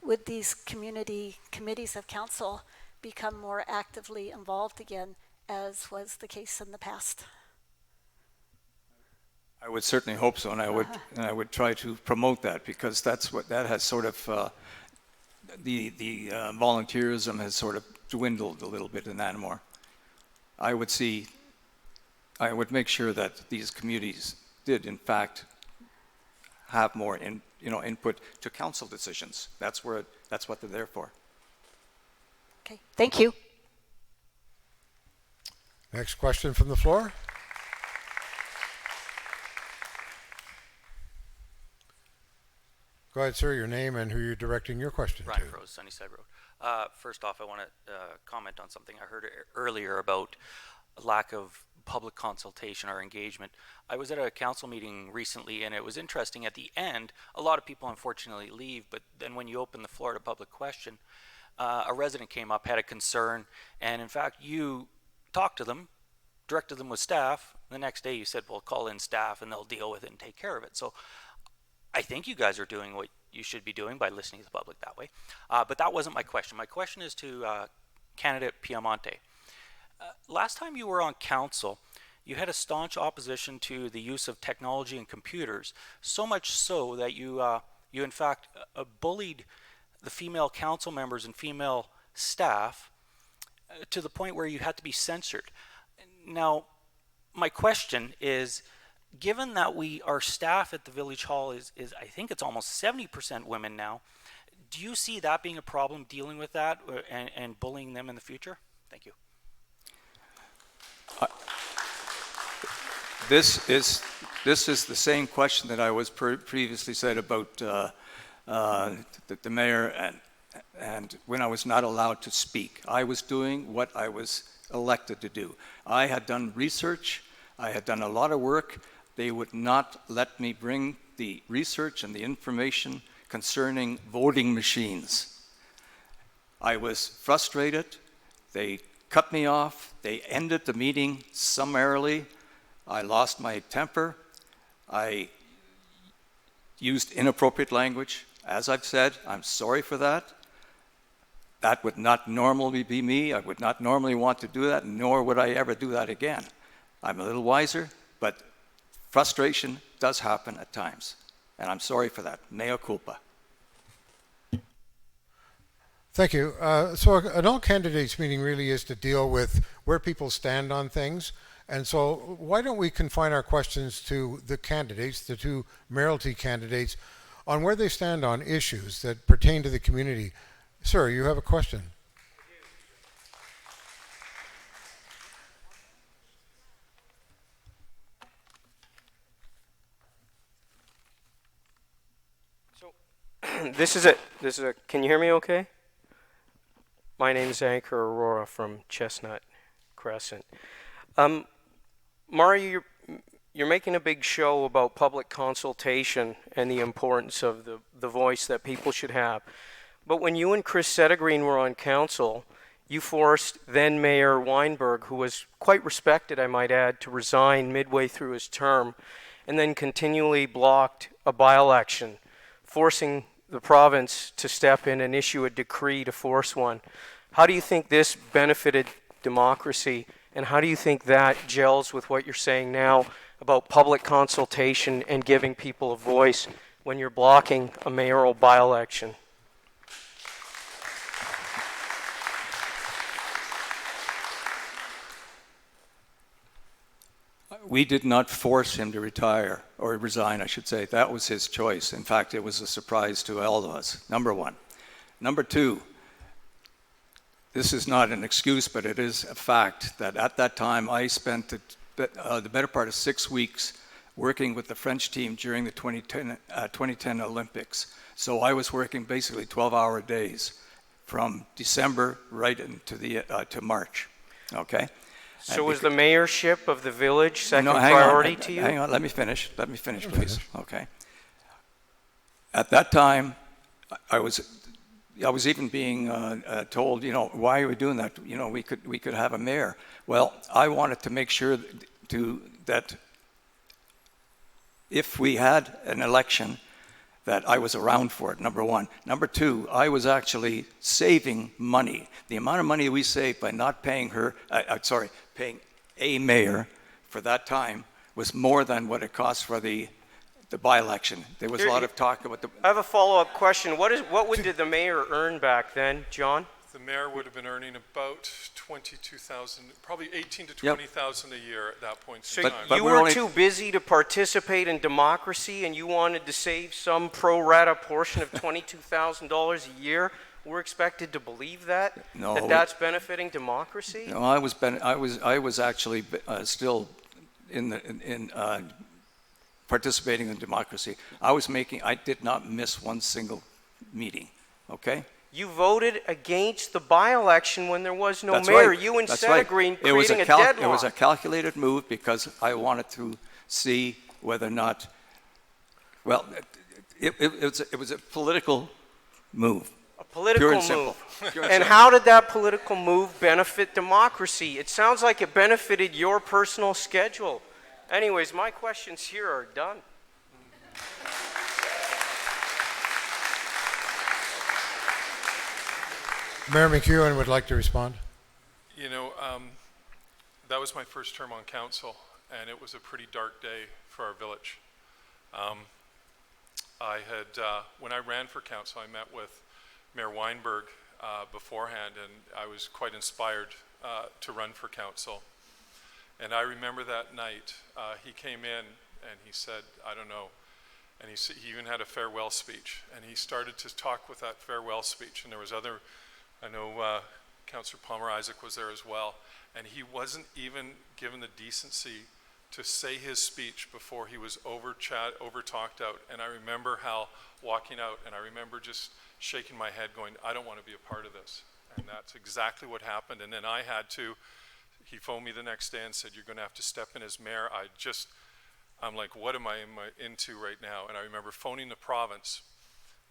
would these community committees of council become more actively involved again, as was the case in the past? I would certainly hope so, and I would try to promote that, because that has sort of the volunteerism has sort of dwindled a little bit in Anmore. I would make sure that these communities did in fact have more input to council decisions. That's what they're there for. Okay, thank you. Next question from the floor. Go ahead, sir, your name and who you're directing your question to. Ryan Rose, Sunnyside Road. First off, I want to comment on something I heard earlier about lack of public consultation or engagement. I was at a council meeting recently, and it was interesting. At the end, a lot of people unfortunately leave, but then when you open the floor to public question, a resident came up, had a concern, and in fact, you talked to them, directed them with staff. The next day you said, well, call in staff and they'll deal with it and take care of it. So I think you guys are doing what you should be doing by listening to the public that way. But that wasn't my question. My question is to candidate Piemonte. Last time you were on council, you had a staunch opposition to the use of technology and computers, so much so that you in fact bullied the female council members and female staff to the point where you had to be censored. Now, my question is, given that our staff at the Village Hall is I think it's almost 70% women now, do you see that being a problem, dealing with that and bullying them in the future? Thank you. This is the same question that I was previously said about the mayor and when I was not allowed to speak. I was doing what I was elected to do. I had done research. I had done a lot of work. They would not let me bring the research and the information concerning voting machines. I was frustrated. They cut me off. They ended the meeting summarily. I lost my temper. I used inappropriate language. As I've said, I'm sorry for that. That would not normally be me. I would not normally want to do that, nor would I ever do that again. I'm a little wiser, but frustration does happen at times, and I'm sorry for that. Mea culpa. Thank you. So an all candidates meeting really is to deal with where people stand on things. And so why don't we confine our questions to the candidates, the two mayoralty candidates, on where they stand on issues that pertain to the community. Sir, you have a question. So this is a, can you hear me okay? My name is Anchor Aurora from Chestnut Crescent. Mario, you're making a big show about public consultation and the importance of the voice that people should have. But when you and Chris Settegreen were on council, you forced then Mayor Weinberg, who was quite respected, I might add, to resign midway through his term, and then continually blocked a by-election, forcing the province to step in and issue a decree to force one. How do you think this benefited democracy, and how do you think that gels with what you're saying now about public consultation and giving people a voice when you're blocking a mayoral by-election? We did not force him to retire, or resign, I should say. That was his choice. In fact, it was a surprise to all of us, number one. Number two, this is not an excuse, but it is a fact that at that time I spent the better part of 6 weeks working with the French team during the 2010 Olympics. So I was working basically 12-hour days from December right into to March, okay? So was the mayorship of the village second priority to you? Hang on, let me finish, please, okay? At that time, I was even being told, why are we doing that? We could have a mayor. Well, I wanted to make sure that if we had an election, that I was around for it, number one. Number two, I was actually saving money. The amount of money we saved by not paying paying a mayor for that time was more than what it cost for the by-election. There was a lot of talk about the... I have a follow-up question. What did the mayor earn back then, John? The mayor would have been earning about 22,000, probably 18 to 20,000 a year at that point in time. You were too busy to participate in democracy, and you wanted to save some pro rata portion of $22,000 a year. We're expected to believe that? No. That's benefiting democracy? No, I was actually still in participating in democracy. I did not miss one single meeting, okay? You voted against the by-election when there was no That's mayor. right. You That's instead right. agreed It was creating a deadlock. It was a calculated move because I wanted to see whether or not, well, it was a political move. A political Pure and move. simple. Pure And simple. how did that political move benefit democracy? It sounds like it benefited your personal schedule. Anyways, my questions here are done. Mayor McEwen would like to respond. You know, that was my first term on council, and it was a pretty dark day for our village. I had, when I ran for council, I met with Mayor Weinberg beforehand, and I was quite inspired to run for council. And I remember that night, he came in and he said, I don't know, and he even had a farewell speech, and he started to talk with that farewell speech, and there was other, I know Councillor Palmer Isaac was there as well, and he wasn't even given the decency to say his speech before he was over talked out. And I remember Hal walking out, and I remember just shaking my head going, I don't want to be a part of this. And that's exactly what happened. And then I had to, he phoned me the next day and said, you're going to have to step in as mayor. I'm like, what am I into right now? And I remember phoning the province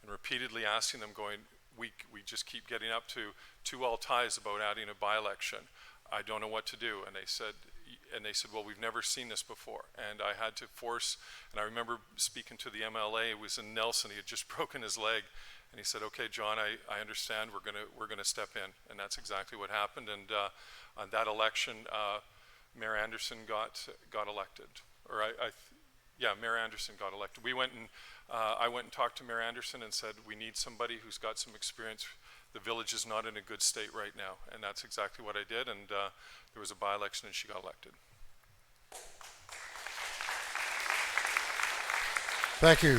and repeatedly asking them going, we just keep getting up to 2-all ties about adding a by-election. I don't know what to do. And they said, well, we've never seen this before. And I had to force, and I remember speaking to the MLA, it was in Nelson, he had just broken his leg. And he said, okay, John, I understand, we're gonna step in. And that's exactly what happened. And on that election, Mayor Anderson got elected. Or yeah, Mayor Anderson got elected. We went and, I went and talked to Mayor Anderson and said, we need somebody who's got some experience. The village is not in a good state right now. And that's exactly what I did. And there was a by-election and she got elected. Thank you.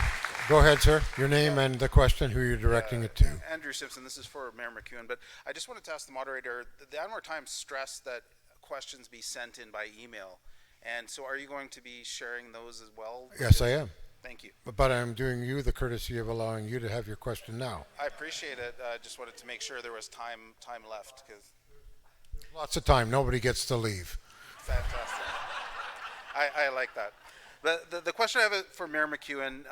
Go ahead, sir. Your name and the question, who you're directing it to. Andrew Simpson, this is for Mayor McEwen, but I just wanted to ask the moderator, the Anmore Times stressed that questions be sent in by email. And so are you going to be sharing those as well? Yes, I am. Thank you. But I'm doing you the courtesy of allowing you to have your question now. I appreciate it. I just wanted to make sure there was time left, because Lots of time. Nobody gets to leave. fantastic. I like that. But the question I have for Mayor McEwen,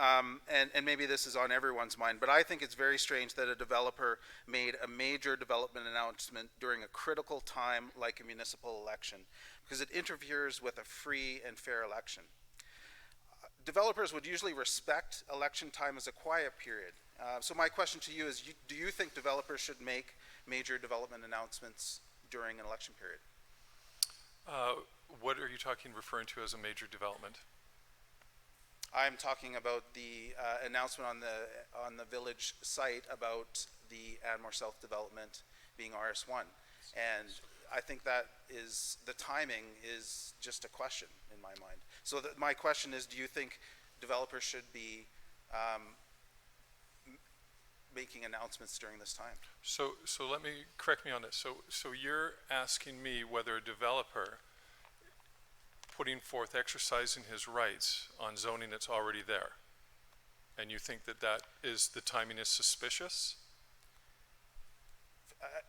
and maybe this is on everyone's mind, but I think it's very strange that a developer made a major development announcement during a critical time like a municipal election, because it interferes with a free and fair election. Developers would usually respect election time as a quiet period. So my question to you is, do you think developers should make major development announcements during an election period? What are you referring to as a major development? I'm talking about the announcement on the village site about the Anmore South development being RS1. And I think that is, the timing is just a question in my mind. So my question is, do you think developers should be making announcements during this time? So let me, correct me on this. So you're asking me whether a developer putting forth, exercising his rights on zoning that's already there, and you think that the timing is suspicious?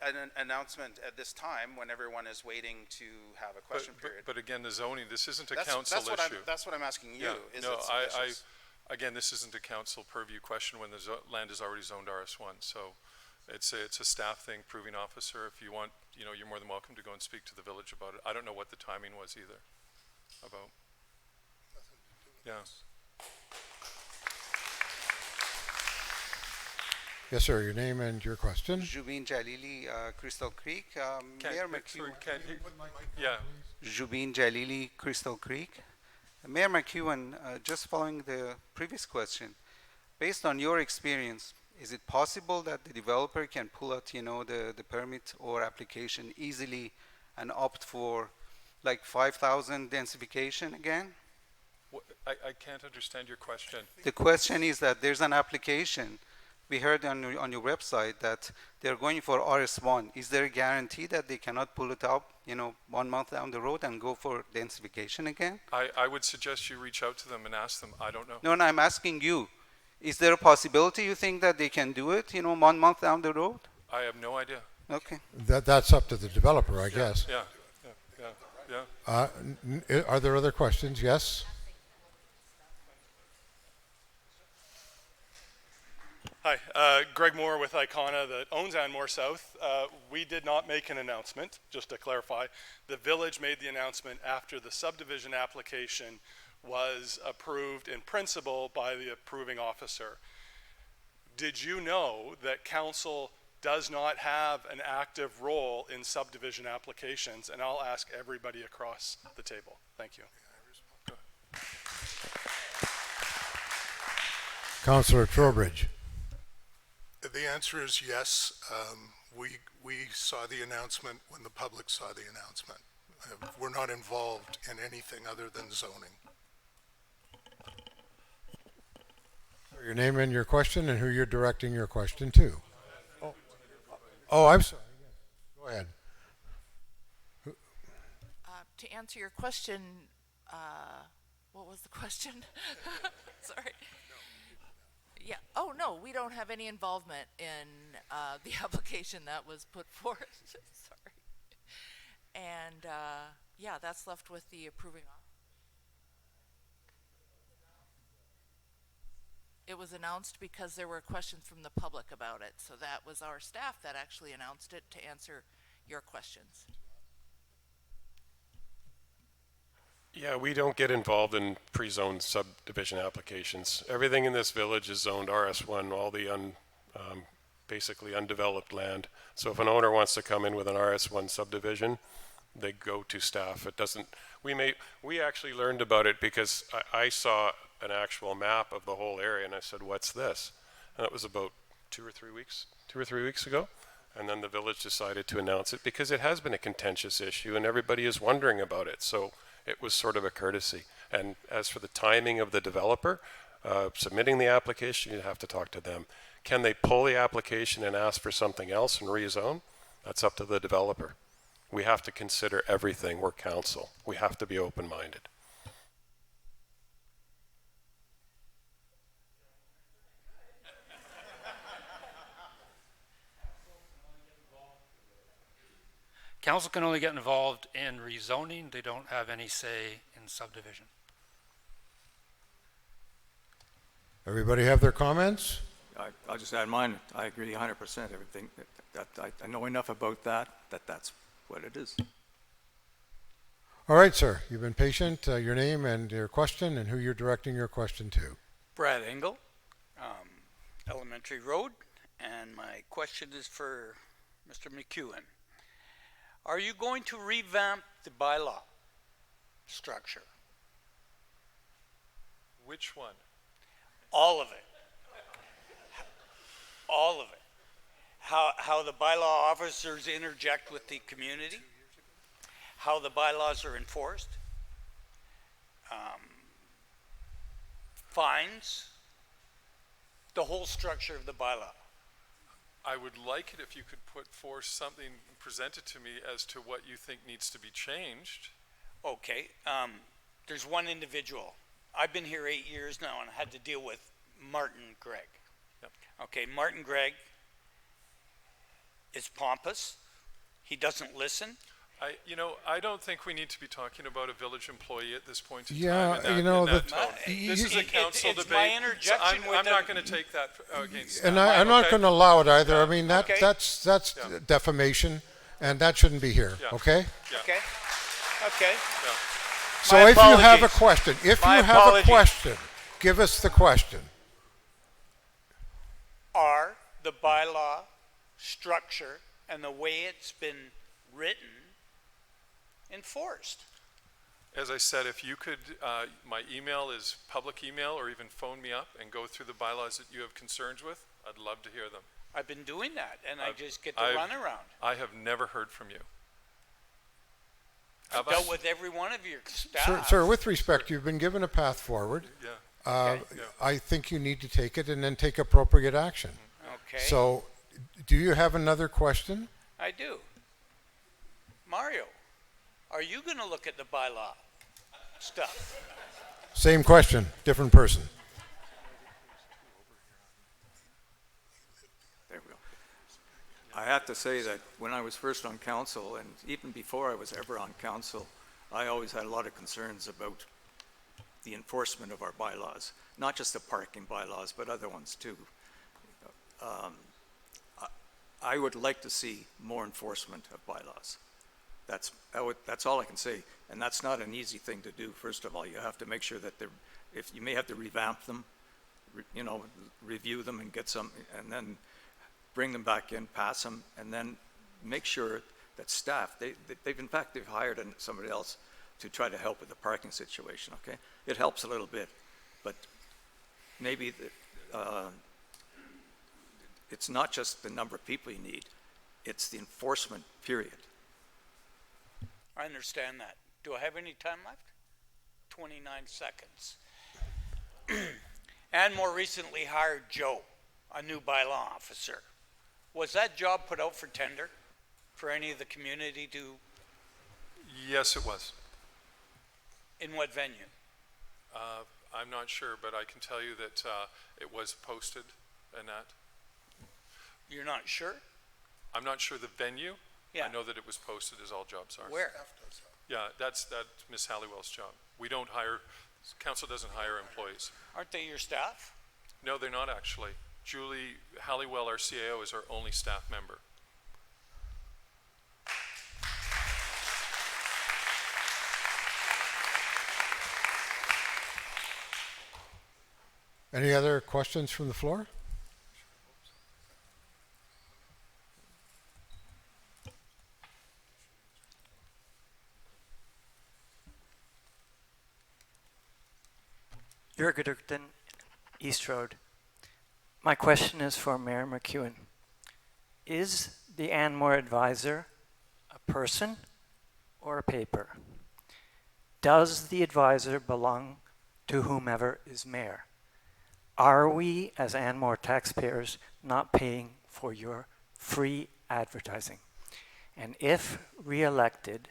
An announcement at this time when everyone is waiting to have a question period. But again, the zoning, this isn't a council issue. That's what I'm asking you. Yeah, Is no, it suspicious? again, this isn't a council purview question when the land is already zoned RS1. So it's a staff thing, proving officer. If you want, you're more than welcome to go and speak to the village about it. I don't know what the timing was either. About. Yeah. Yes, sir. Your name and your question. Jubin Jalili, Crystal Creek. Mayor McEwen. Yeah. Jubin Jalili, Crystal Creek. Mayor McEwen, just following the previous question, based on your experience, is it possible that the developer can pull out, the permit or application easily and opt for like 5,000 densification again? I can't understand your question. The question is that there's an application. We heard on your website that they're going for RS1. Is there a guarantee that they cannot pull it up, 1 month down the road and go for densification again? I would suggest you reach out to them and ask them. I don't know. No, I'm asking you. Is there a possibility you think that they can do it, 1 month down the road? I have no idea. Okay. That's up to the developer, I guess. Yeah, yeah. Are there other questions? Yes? Hi, Greg Moore with Icona that owns Anmore South. We did not make an announcement, just to clarify. The village made the announcement after the subdivision application was approved in principle by the approving officer. Did you know that council does not have an active role in subdivision applications? And I'll ask everybody across the table. Thank you. Councillor Trowbridge. The answer is yes. We saw the announcement when the public saw the announcement. We're not involved in anything other than zoning. Your name and your question and who you're directing your question to. Oh, I'm sorry. Go ahead. To answer your question, what was the question? Sorry. Yeah. Oh, no, we don't have any involvement in the application that was put forth. Sorry. And yeah, that's left with the approving officer. It was announced because there were questions from the public about it. So that was our staff that actually announced it to answer your questions. Yeah, we don't get involved in pre-zoned subdivision applications. Everything in this village is zoned RS1, all the basically undeveloped land. So if an owner wants to come in with an RS1 subdivision, they go to staff. It doesn't, we actually learned about it because I saw an actual map of the whole area and I said, what's this? And that was about 2 or 3 weeks ago. And then the village decided to announce it because it has been a contentious issue and everybody is wondering about it. So it was sort of a courtesy. And as for the timing of the developer submitting the application, you have to talk to them. Can they pull the application and ask for something else and rezone? That's up to the developer. We have to consider everything. We're council. We have to be open-minded. Council can only get involved in rezoning. They don't have any say in subdivision. Everybody have their comments? I'll just add mine. I agree 100%. Everything I know enough about that's what it is. All right, sir. You've been patient. Your name and your question and who you're directing your question to. Brad Engel, Elementary Road, and my question is for Mr. McEwen. Are you going to revamp the bylaw structure? Which one? All of it. All of it. How the bylaw officers interject with the community, how the bylaws are enforced, fines, the whole structure of the bylaw. I would like it if you could put forth something presented to me as to what you think needs to be changed. Okay, there's one individual. I've been here 8 years now and I had to deal with Martin Gregg. Yep. Okay, Martin Gregg is pompous. He doesn't listen. I don't think we need to be talking about a village employee at this point in Yeah, time. you know, This is a council it's debate. my interjection I'm with not going to take that against And staff. I'm not Okay? going to allow it either. Yeah. I mean, Okay. that's Yeah. defamation, and that shouldn't be here, Yeah. okay? Yeah. Okay, okay. Yeah. So My if you have a apologies. question, My apologies. give us the question. Are the bylaw structure and the way it's been written enforced? As I said, if you could, my email is public email, or even phone me up and go through the bylaws that you have concerns with. I'd love to hear them. I've been doing that, and I just get the I've- runaround. I have never heard from you. I've dealt with every one of your Sir, staff. sir, with respect, you've been given a path forward. Yeah. Okay. I think you need to take it and then take appropriate action. Okay. So, do you have another question? I do. Mario, are you going to look at the bylaw stuff? Same question, different person. There we go. I have to say that when I was first on council, and even before I was ever on council, I always had a lot of concerns about the enforcement of our bylaws, not just the parking bylaws, but other ones too. I would like to see more enforcement of bylaws. That's all I can say, and that's not an easy thing to do. First of all, you have to make sure that if you may have to revamp them, review them and get some, and then bring them back in, pass them, and then make sure that staff, they've hired somebody else to try to help with the parking situation, okay? It helps a little bit, but maybe it's not just the number of people you need, it's the enforcement period. I understand that. Do I have any time left? 29 seconds. Anmore recently hired Joe, a new bylaw officer. Was that job put out for tender for any of the community to? Yes, it was. In what venue? I'm not sure, but I can tell you that it was posted and that. You're not sure? I'm not sure the venue. Yeah. I know that it was posted as all jobs are. Where? Yeah, that's Ms. Halliwell's job. We don't hire, council doesn't hire employees. Aren't they your staff? No, they're not actually. Julie Halliwell, our CAO, is our only staff member. Any other questions from the floor? Jurgen Durkton, East Road. My question is for Mayor McEwen. Is the Anmore advisor a person or a paper? Does the advisor belong to whomever is mayor? Are we, as Anmore taxpayers, not paying for your free advertising? And if re-elected,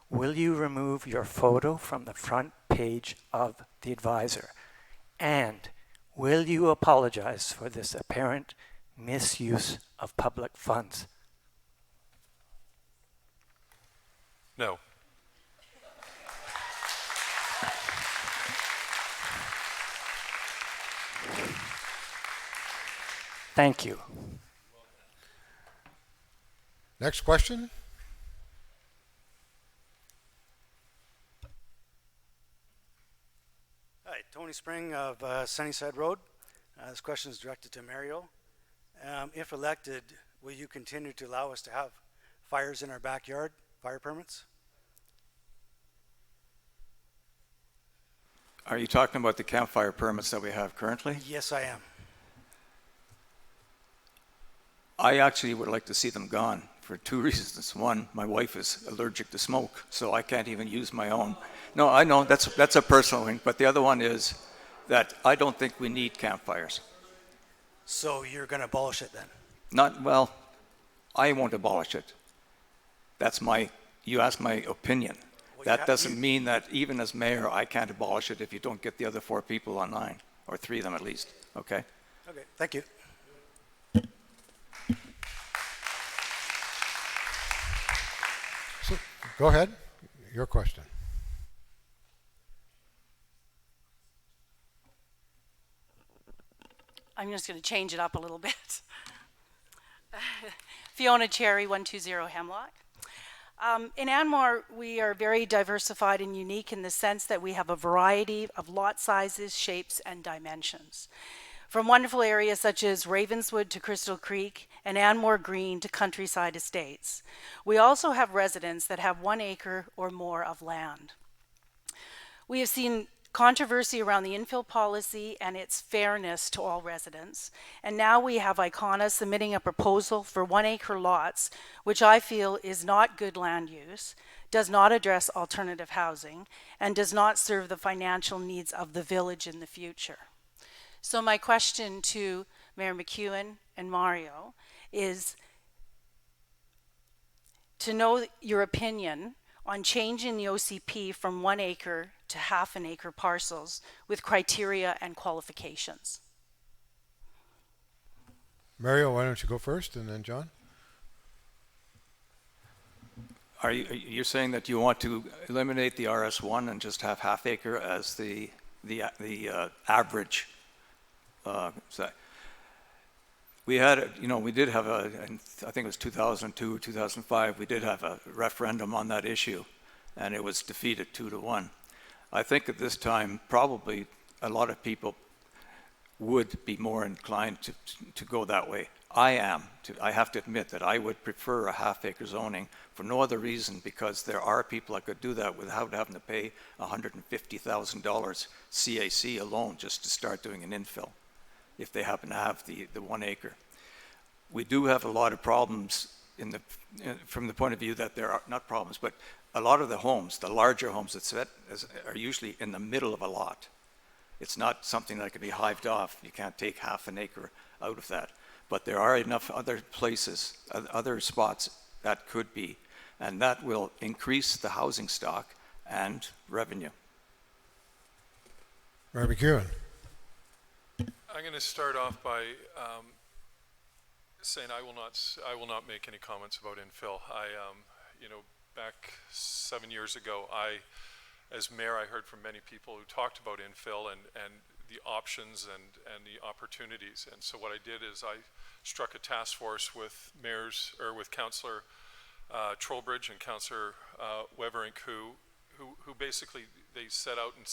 will you remove your photo from the front page of the advisor? And will you apologize for this apparent misuse of public funds? No. Thank you. Next question. Hi, Tony Spring of Sunnyside Road. This question is directed to Mario. If elected, will you continue to allow us to have fires in our backyard, fire permits? Are you talking about the campfire permits that we have currently? Yes, I am. I actually would like to see them gone for two reasons. One, my wife is allergic to smoke, so I can't even use my own. No, I know, that's a personal thing, but the other one is that I don't think we need campfires. So you're going to abolish it then? Well, I won't abolish it. You asked my opinion. Well, that doesn't mean that even as mayor, I can't abolish it if you don't get the other 4 people online, or 3 of them at least, okay? Okay, thank you. So, go ahead, your question. I'm just going to change it up a little bit. Fiona Cherry, 120 Hemlock. In Anmore, we are very diversified and unique in the sense that we have a variety of lot sizes, shapes, and dimensions. From wonderful areas such as Ravenswood to Crystal Creek and Anmore Green to Countryside Estates. We also have residents that have 1 acre or more of land. We have seen controversy around the infill policy and its fairness to all residents. And now we have Icona submitting a proposal for 1 acre lots, which I feel is not good land use, does not address alternative housing, and does not serve the financial needs of the village in the future. So my question to Mayor McEwen and Mario is to know your opinion on changing the OCP from 1 acre to half an acre parcels with criteria and qualifications. Mario, why don't you go first and then John? you're saying that you want to eliminate the RS1 and just have half acre as the average? So we had, we did have I think it was 2002, 2005, we did have a referendum on that issue, and it was defeated 2-1. I think at this time, probably a lot of people would be more inclined to go that way. I have to admit that I would prefer a half acre zoning for no other reason, because there are people that could do that without having to pay $150,000 CAC alone just to start doing an infill, if they happen to have the 1 acre. We do have a lot of problems from the point of view that there are, not problems, but a lot of the homes, the larger homes are usually in the middle of a lot. It's not something that can be hived off. You can't take half an acre out of that. But there are enough other places, other spots that could be, and that will increase the housing stock and revenue. Mayor McEwen. I'm going to start off by saying I will not make any comments about infill. Back 7 years ago, as mayor, I heard from many people who talked about infill and the options and the opportunities. And so what I did is I struck a task force with Councillor Trowbridge and Councillor Weverink, who basically they set out and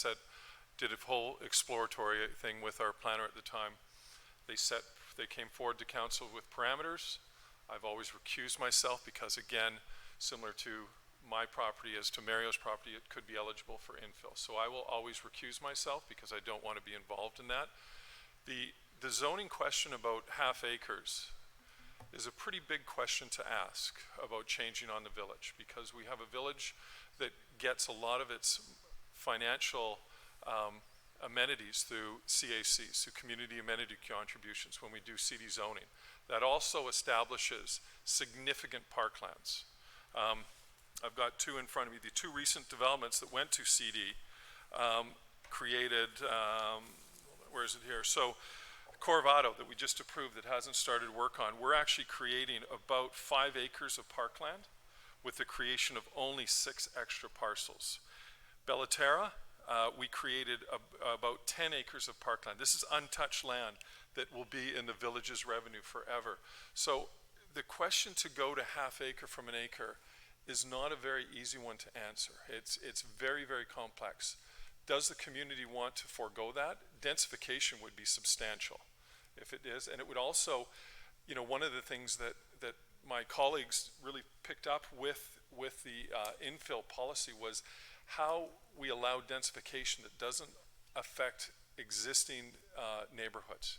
did a whole exploratory thing with our planner at the time. They came forward to council with parameters. I've always recused myself because, again, similar to my property as to Mario's property, it could be eligible for infill. So I will always recuse myself because I don't want to be involved in that. The zoning question about half acres is a pretty big question to ask about changing on the village, because we have a village that gets a lot of its financial amenities through CACs, through community amenity contributions when we do CD zoning. That also establishes significant parklands. I've got two in front of me. The two recent developments that went to CD created, where is it here? So Corvado that we just approved that hasn't started work on, we're actually creating about 5 acres of parkland with the creation of only 6 extra parcels. Bellaterra, we created about 10 acres of parkland. This is untouched land that will be in the village's revenue forever. So the question to go to half acre from an acre is not a very easy one to answer. It's very, very complex. Does the community want to forego that? Densification would be substantial if it is, and it would also, one of the things that my colleagues really picked up with the infill policy was how we allow densification that doesn't affect existing neighborhoods.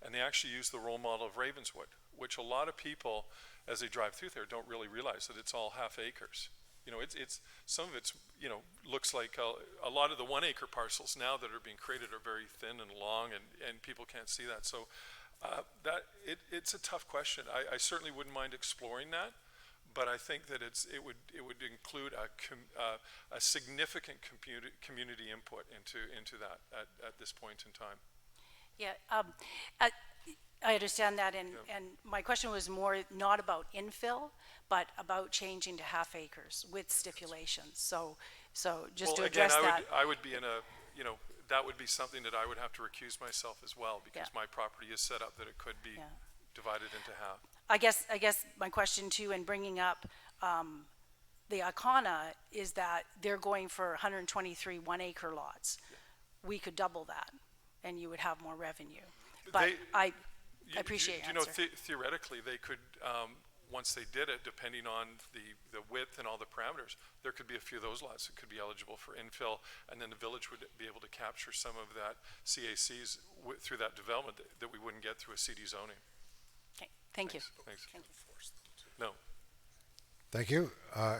And they actually use the role model of Ravenswood, which a lot of people, as they drive through there, don't really realize that it's all half acres. It's some of it's, looks like a lot of the 1 acre parcels now that are being created are very thin and long, and people can't see that. So it's a tough question. I certainly wouldn't mind exploring that, but I think that it would include a significant community input into that at this point in time. Yeah, I understand that, and my question was more not about infill, but about changing to half acres with stipulations. So just to address that. I would be in a, that would be something that I would have to recuse myself as well, because my property is set up that it could be divided into half. I guess my question too, in bringing up the Icona, is that they're going for 123 1 acre lots. Yeah. We could double that, and you would have more revenue. But I appreciate your answer. Theoretically, they could, once they did it, depending on the width and all the parameters, there could be a few of those lots that could be eligible for infill, and then the village would be able to capture some of that CACs through that development that we wouldn't get through a CD zoning. Okay, thank you. Thanks. Thank you. No. Thank you.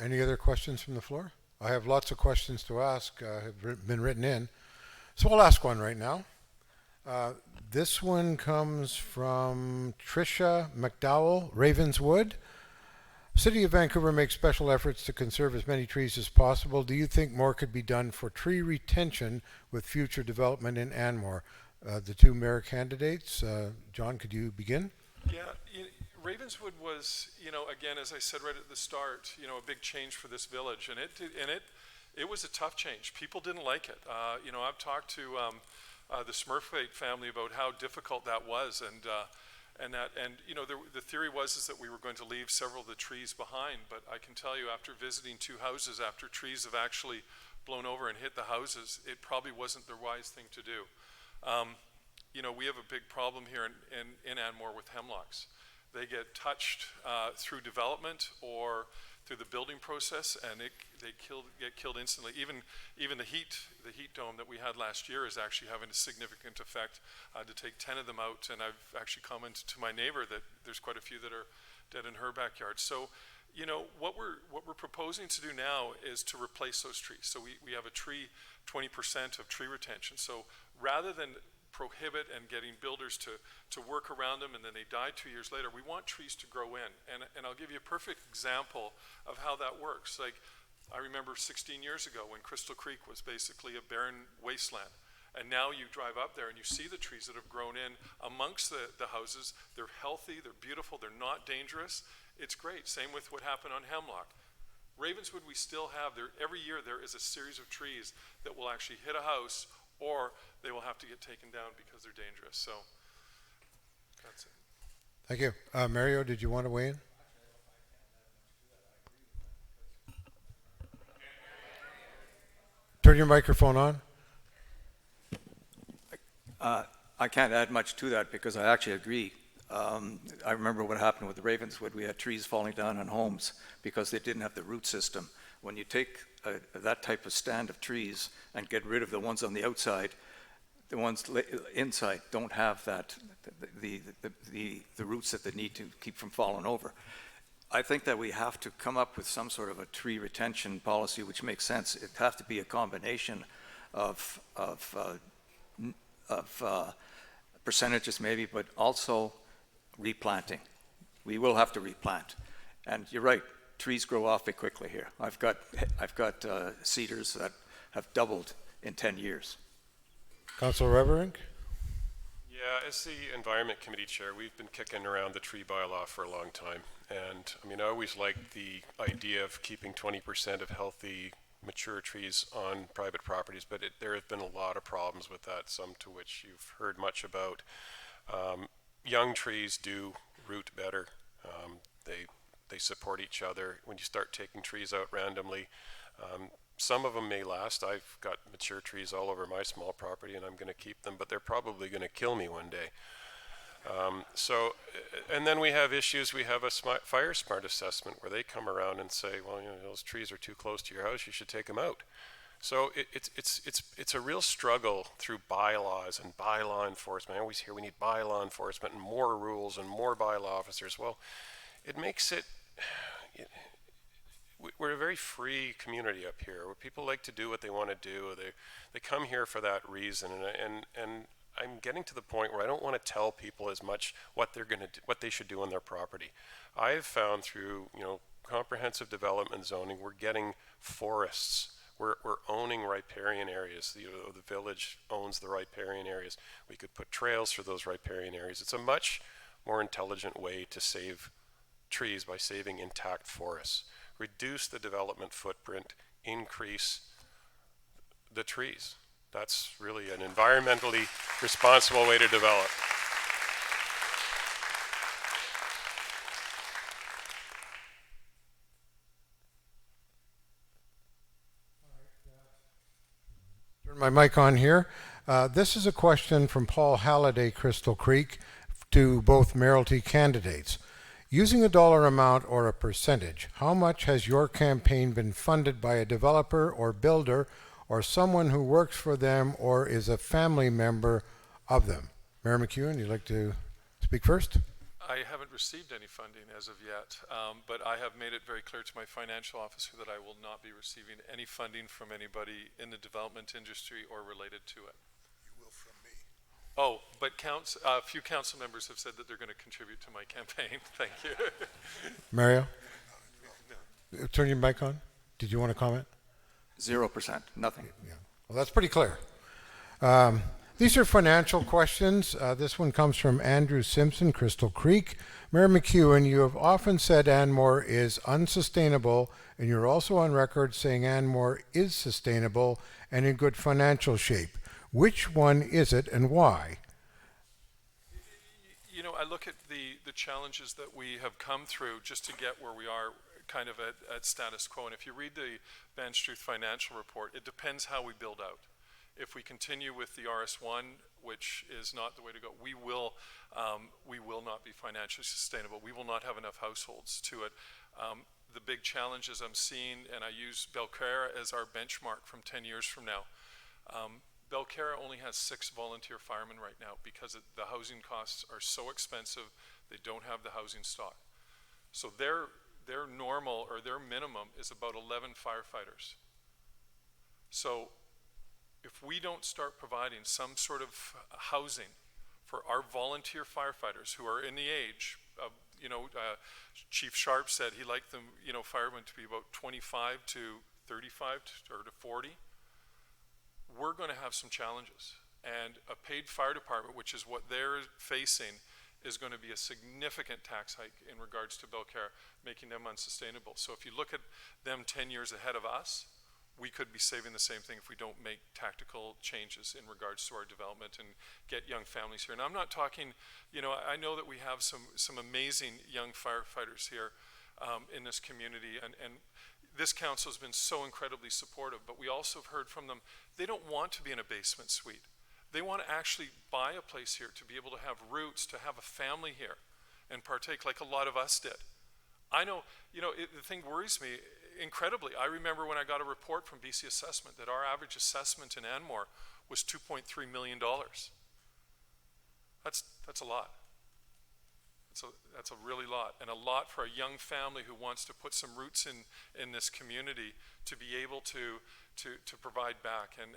Any other questions from the floor? I have lots of questions to ask, have been written in. So I'll ask one right now. This one comes from Tricia McDowell, Ravenswood. City of Vancouver makes special efforts to conserve as many trees as possible. Do you think more could be done for tree retention with future development in Anmore? The two mayor candidates, John, could you begin? Yeah, Ravenswood was, again, as I said right at the start, a big change for this village, and it was a tough change. People didn't like it. I've talked to the Smurfwaite family about how difficult that was, and the theory was is that we were going to leave several of the trees behind, but I can tell you, after visiting 2 houses, after trees have actually blown over and hit the houses, it probably wasn't the wise thing to do. We have a big problem here in Anmore with hemlocks. They get touched through development or through the building process, and they get killed instantly. Even the heat dome that we had last year is actually having a significant effect. To take 10 of them out, and I've actually commented to my neighbor that there's quite a few that are dead in her backyard. So, what we're proposing to do now is to replace those trees. So we have a tree, 20% of tree retention. So rather than prohibit and getting builders to work around them and then they die 2 years later, we want trees to grow in. And I'll give you a perfect example of how that works. Like, I remember 16 years ago when Crystal Creek was basically a barren wasteland. And now you drive up there and you see the trees that have grown in amongst the houses. They're healthy, they're beautiful, they're not dangerous. It's great. Same with what happened on Hemlock. Ravenswood, we still have there, every year there is a series of trees that will actually hit a house, or they will have to get taken down because they're dangerous. So that's it. Thank you. Mario, did you want to weigh in? Turn your microphone on. I can't add much to that because I actually agree. I remember what happened with the Ravenswood. We had trees falling down on homes because they didn't have the root system. When you take that type of stand of trees and get rid of the ones on the outside, the ones inside don't have that, the roots that they need to keep from falling over. I think that we have to come up with some sort of a tree retention policy which makes sense. It has to be a combination of percentages maybe, but also replanting. We will have to replant. And you're right, trees grow awfully quickly here. I've got cedars that have doubled in 10 years. Councilor Reverink? Yeah, as the Environment Committee Chair, we've been kicking around the tree bylaw for a long time. And I mean, I always liked the idea of keeping 20% of healthy, mature trees on private properties, but there have been a lot of problems with that, some to which you've heard much about. Young trees do root better. They support each other. When you start taking trees out randomly, some of them may last. I've got mature trees all over my small property and I'm going to keep them, but they're probably going to kill me one day. And then we have issues. We have a fire smart assessment where they come around and say, well, those trees are too close to your house, you should take them out. So it's a real struggle through bylaws and bylaw enforcement. I always hear we need bylaw enforcement and more rules and more bylaw officers. Well, it makes it, we're a very free community up here where people like to do what they want to do. They come here for that reason, and I'm getting to the point where I don't want to tell people as much what they're going to do, what they should do on their property. I've found through comprehensive development zoning, we're getting forests. We're owning riparian areas. The village owns the riparian areas. We could put trails for those riparian areas. It's a much more intelligent way to save trees by saving intact forests. Reduce the development footprint, increase the trees. That's really an environmentally responsible way to develop. Turn my mic on here. This is a question from Paul Halliday, Crystal Creek, to both mayoralty candidates. Using a dollar amount or a percentage, how much has your campaign been funded by a developer or builder or someone who works for them or is a family member of them? Mayor McEwen, you'd like to speak first? I haven't received any funding as of yet, but I have made it very clear to my financial officer that I will not be receiving any funding from anybody in the development industry or related to it. You will from me. Oh, but a few council members have said that they're going to contribute to my campaign. Thank you. Mario? No. Turn your mic on. Did you want to comment? 0%, nothing. Yeah. Well, that's pretty clear. These are financial questions. This one comes from Andrew Simpson, Crystal Creek. Mayor McEwen, you have often said Anmore is unsustainable, and you're also on record saying Anmore is sustainable and in good financial shape. Which one is it and why? You know, I look at the challenges that we have come through just to get where we are kind of at status quo. And if you read the Bench Truth Financial Report, it depends how we build out. If we continue with the RS1, which is not the way to go, we will not be financially sustainable. We will not have enough households to it. The big challenges I'm seeing, and I use Belcarra as our benchmark from 10 years from now. Belcarra only has 6 volunteer firemen right now because the housing costs are so expensive, they don't have the housing stock. So their normal or their minimum is about 11 firefighters. So if we don't start providing some sort of housing for our volunteer firefighters who are in the age of, Chief Sharp said he liked them, firemen to be about 25 to 35 or to 40, we're going to have some challenges. And a paid fire department, which is what they're facing, is going to be a significant tax hike in regards to Belcarra, making them unsustainable. So if you look at them 10 years ahead of us, we could be saving the same thing if we don't make tactical changes in regards to our development and get young families here. And I'm not talking, I know that we have some amazing young firefighters here in this community, and this council has been so incredibly supportive, but we also have heard from them, they don't want to be in a basement suite. They want to actually buy a place here to be able to have roots, to have a family here and partake like a lot of us did. I know, the thing worries me incredibly. I remember when I got a report from BC Assessment that our average assessment in Anmore was $2.3 million. That's a lot. That's a really lot, and a lot for a young family who wants to put some roots in this community to be able to provide back, and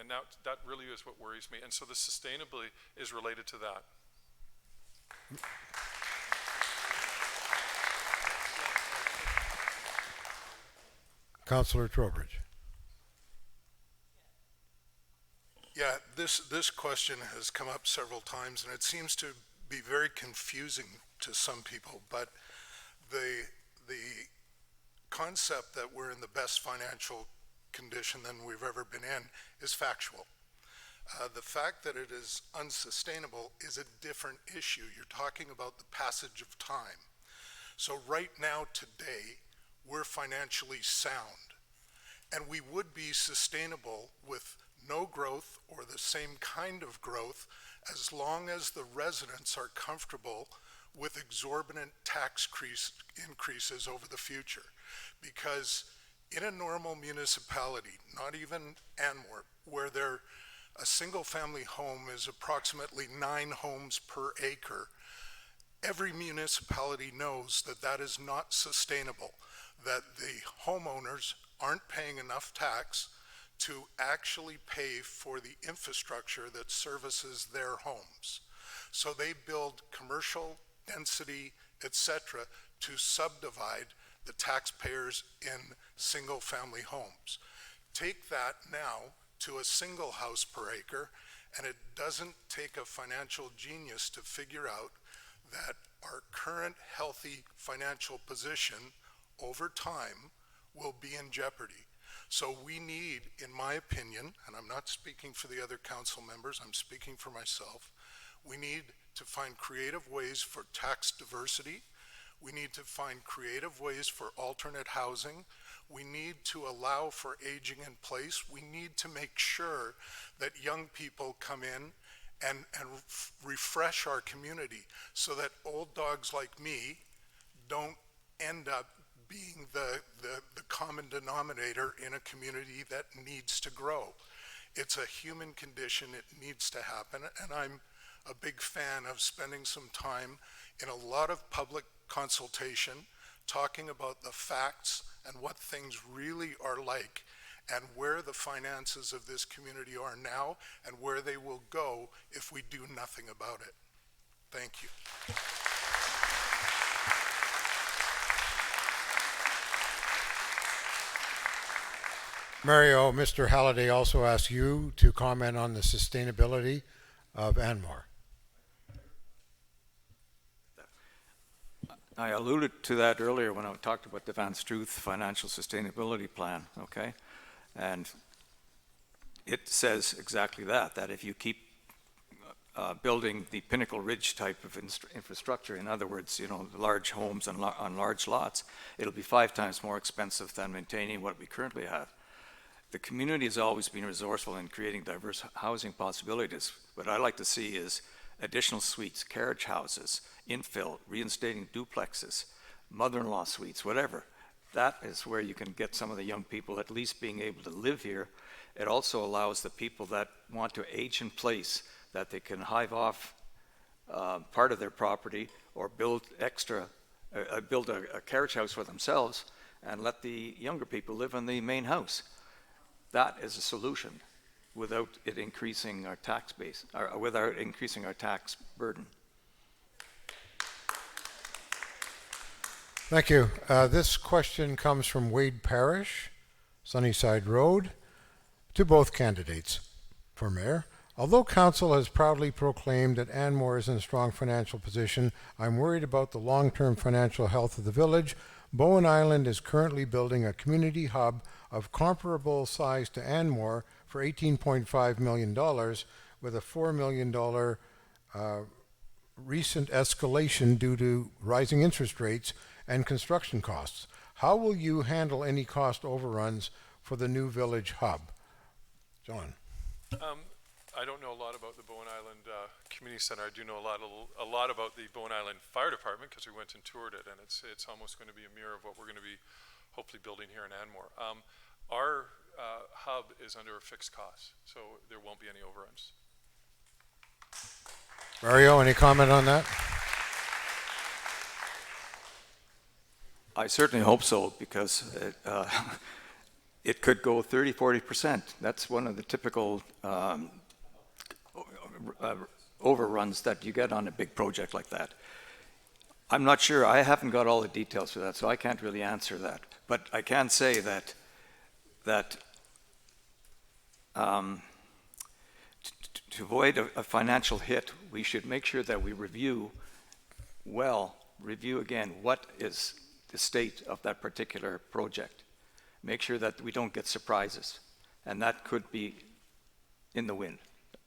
that really is what worries me. And so the sustainability is related to that. Councillor Trowbridge. Yeah, this question has come up several times, and it seems to be very confusing to some people, but the concept that we're in the best financial condition than we've ever been in is factual. The fact that it is unsustainable is a different issue. You're talking about the passage of time. So right now, today, we're financially sound, and we would be sustainable with no growth or the same kind of growth as long as the residents are comfortable with exorbitant tax increases over the future. Because in a normal municipality, not even Anmore, where a single family home is approximately 9 homes per acre, every municipality knows that that is not sustainable, that the homeowners aren't paying enough tax to actually pay for the infrastructure that services their homes. So they build commercial density, etc., to subdivide the taxpayers in single family homes. Take that now to a single house per acre, and it doesn't take a financial genius to figure out that our current healthy financial position over time will be in jeopardy. So we need, in my opinion, and I'm not speaking for the other council members, I'm speaking for myself, we need to find creative ways for tax diversity. We need to find creative ways for alternate housing. We need to allow for aging in place. We need to make sure that young people come in and refresh our community so that old dogs like me don't end up being the common denominator in a community that needs to grow. It's a human condition, it needs to happen, and I'm a big fan of spending some time in a lot of public consultation, talking about the facts and what things really are like, and where the finances of this community are now, and where they will go if we do nothing about it. Thank you. Mario, Mr. Halliday also asked you to comment on the sustainability of Anmore. I alluded to that earlier when I talked about the Van Struth Financial Sustainability Plan, okay? And it says exactly that, that if you keep building the Pinnacle Ridge type of infrastructure, in other words, large homes on large lots, it'll be 5 times more expensive than maintaining what we currently have. The community has always been resourceful in creating diverse housing possibilities. What I like to see is additional suites, carriage houses, infill, reinstating duplexes, mother-in-law suites, whatever. That is where you can get some of the young people at least being able to live here. It also allows the people that want to age in place that they can hive off part of their property or build a carriage house for themselves and let the younger people live in the main house. That is a solution without it increasing our tax base, or without increasing our tax burden. Thank you. This question comes from Wade Parrish, Sunnyside Road, to both candidates for mayor. Although council has proudly proclaimed that Anmore is in a strong financial position, I'm worried about the long-term financial health of the village. Bowen Island is currently building a community hub of comparable size to Anmore for $18.5 million with a $4 million recent escalation due to rising interest rates and construction costs. How will you handle any cost overruns for the new village hub? John. I don't know a lot about the Bowen Island Community Center. I do know a lot about the Bowen Island Fire Department because we went and toured it, and it's almost going to be a mirror of what we're going to be hopefully building here in Anmore. Our hub is under a fixed cost, so there won't be any overruns. Mario, any comment on that? I certainly hope so, because it could go 30, 40%. That's one of the typical overruns that you get on a big project like that. I'm not sure, I haven't got all the details for that, so I can't really answer that. But I can say that to avoid a financial hit, we should make sure that we review again what is the state of that particular project. Make sure that we don't get surprises, and that could be in the wind.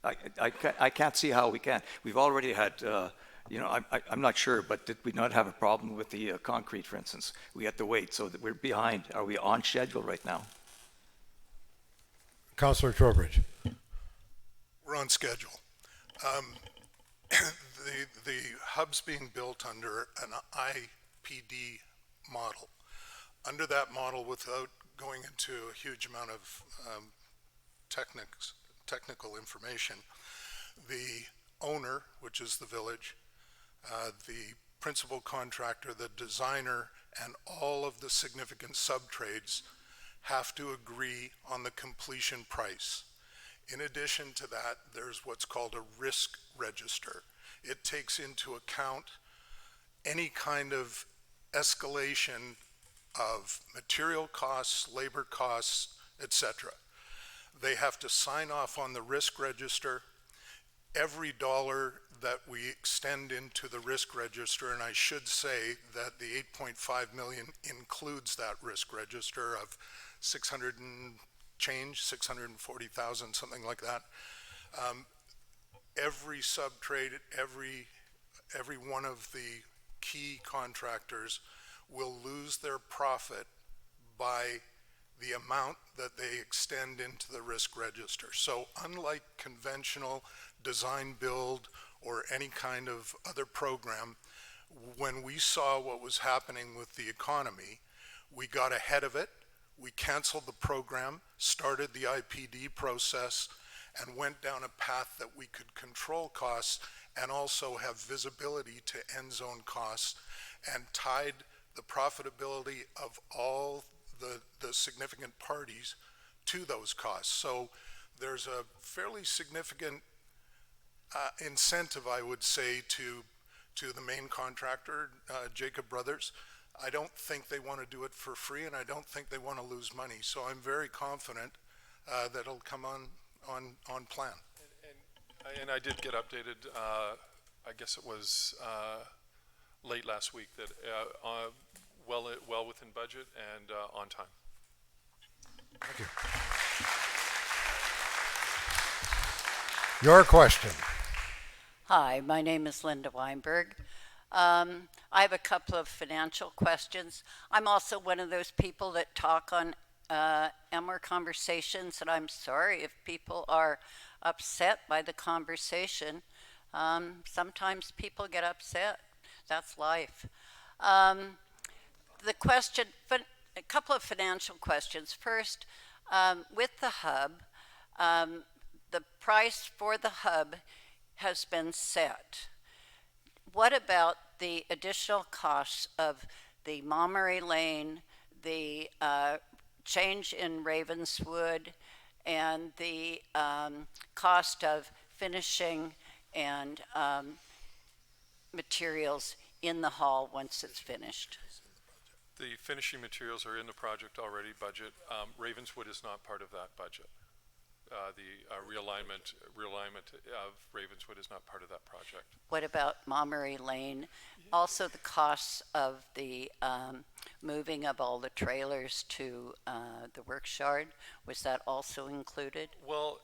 I can't see how we can. We've already had, I'm not sure, but did we not have a problem with the concrete, for instance? We had to wait, so that we're behind. Are we on schedule right now? Councillor Trowbridge. We're on schedule. The hub's being built under an IPD model. Under that model, without going into a huge amount of technical information, the owner, which is the village, the principal contractor, the designer, and all of the significant sub-trades have to agree on the completion price. In addition to that, there's what's called a risk register. It takes into account any kind of escalation of material costs, labor costs, etc. They have to sign off on the risk register. Every dollar that we extend into the risk register, and I should say that the 8.5 million includes that risk register of 600 and change, 640,000, something like that. Every sub-trade, every one of the key contractors will lose their profit by the amount that they extend into the risk register. So unlike conventional design build or any kind of other program, when we saw what was happening with the economy, we got ahead of it. We canceled the program, started the IPD process, and went down a path that we could control costs and also have visibility to end zone costs, and tied the profitability of all the significant parties to those costs. So there's a fairly significant incentive, I would say, to the main contractor, Jacob Brothers, I don't think they want to do it for free, and I don't think they want to lose money. So I'm very confident that it'll come on plan. And I did get updated, I guess it was late last week, that well within budget and on time. Thank you. Your question. Hi, my name is Linda Weinberg. I have a couple of financial questions. I'm also one of those people that talk on Anmore conversations, and I'm sorry if people are upset by the conversation. Sometimes people get upset. That's life. The question, a couple of financial questions. First, with the hub, the price for the hub has been set. What about the additional costs of the Montgomery Lane, the change in Ravenswood, and the cost of finishing and materials in the hall once it's finished? The finishing materials are in the project already budget. Ravenswood is not part of that budget. The realignment of Ravenswood is not part of that project. What about Montgomery Lane? Also the costs of the moving of all the trailers to the workshop, was that also included? Well,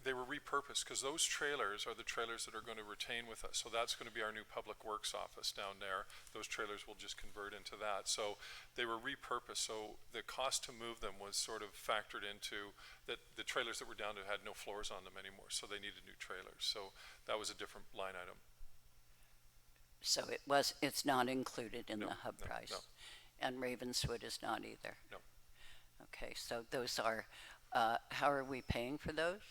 they were repurposed because those trailers are the trailers that are going to retain with us. So that's going to be our new public works office down there. Those trailers will just convert into that. So they were repurposed. So the cost to move them was sort of factored into that. The trailers that were down there had no floors on them anymore, so they needed new trailers. So that was a different line item. So it's not included in the hub no, price? No. And Ravenswood is not either? No. Okay, so those are, how are we paying for those?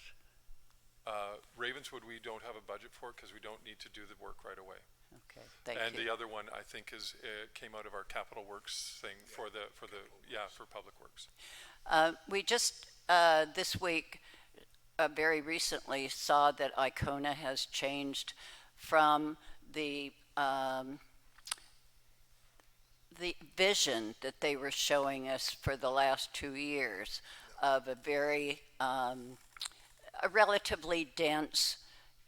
Ravenswood, we don't have a budget for it because we don't need to do the work right away. Okay, thank you. And the other one, I think, came out of our capital works thing for public works. We just this week, very recently, saw that Icona has changed from the vision that they were showing us for the last 2 years of a very a relatively dense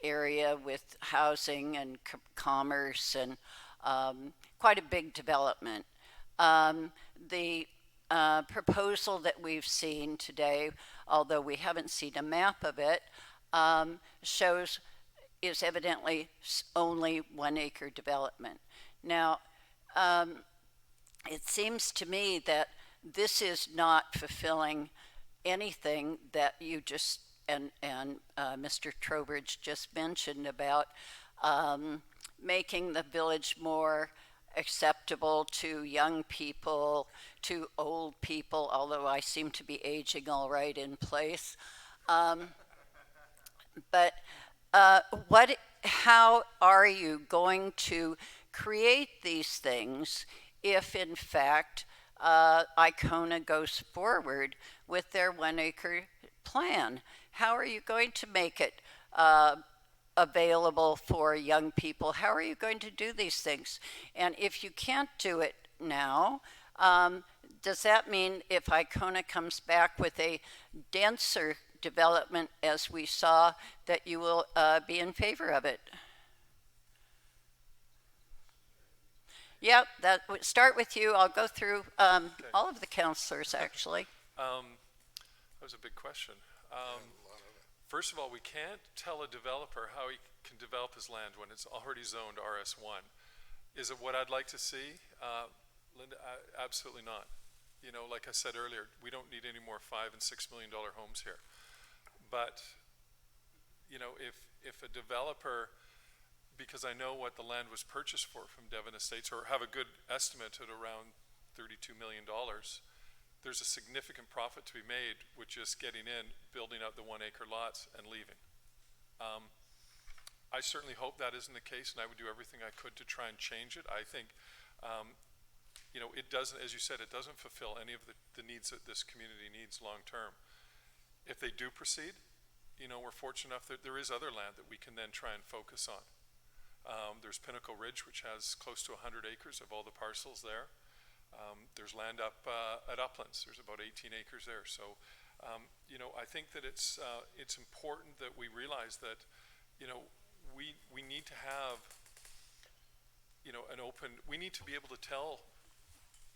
area with housing and commerce and quite a big development. The proposal that we've seen today, although we haven't seen a map of it, is evidently only 1 acre development. Now, it seems to me that this is not fulfilling anything that you just and Mr. Trowbridge just mentioned about making the village more acceptable to young people, to old people, although I seem to be aging all right in place. But how are you going to create these things if, in fact, Icona goes forward with their 1 acre plan? How are you going to make it available for young people? How are you going to do these things? And if you can't do it now, does that mean if Icona comes back with a denser development as we saw, that you will be in favor of it? Yep, that would start with you. I'll go through all of the councillors, actually. That was a big question. First of all, we can't tell a developer how he can develop his land when it's already zoned RS1. Is it what I'd like to see? Linda, absolutely not. You know, like I said earlier, we don't need any more $5 and $6 million homes here. But, you know, if a developer, because I know what the land was purchased for from Devon Estates, or have a good estimate at around $32 million, there's a significant profit to be made with just getting in, building out the 1 acre lots and leaving. I certainly hope that isn't the case, and I would do everything I could to try and change it. I think, you know, it doesn't, as you said, it doesn't fulfill any of the needs that this community needs long term. If they do proceed, you know, we're fortunate enough that there is other land that we can then try and focus on. There's Pinnacle Ridge, which has close to 100 acres of all the parcels there. There's land up at Uplands. There's about 18 acres there. So, you know, I think that it's important that we realize that, you know, we need to have, you know, we need to be able to tell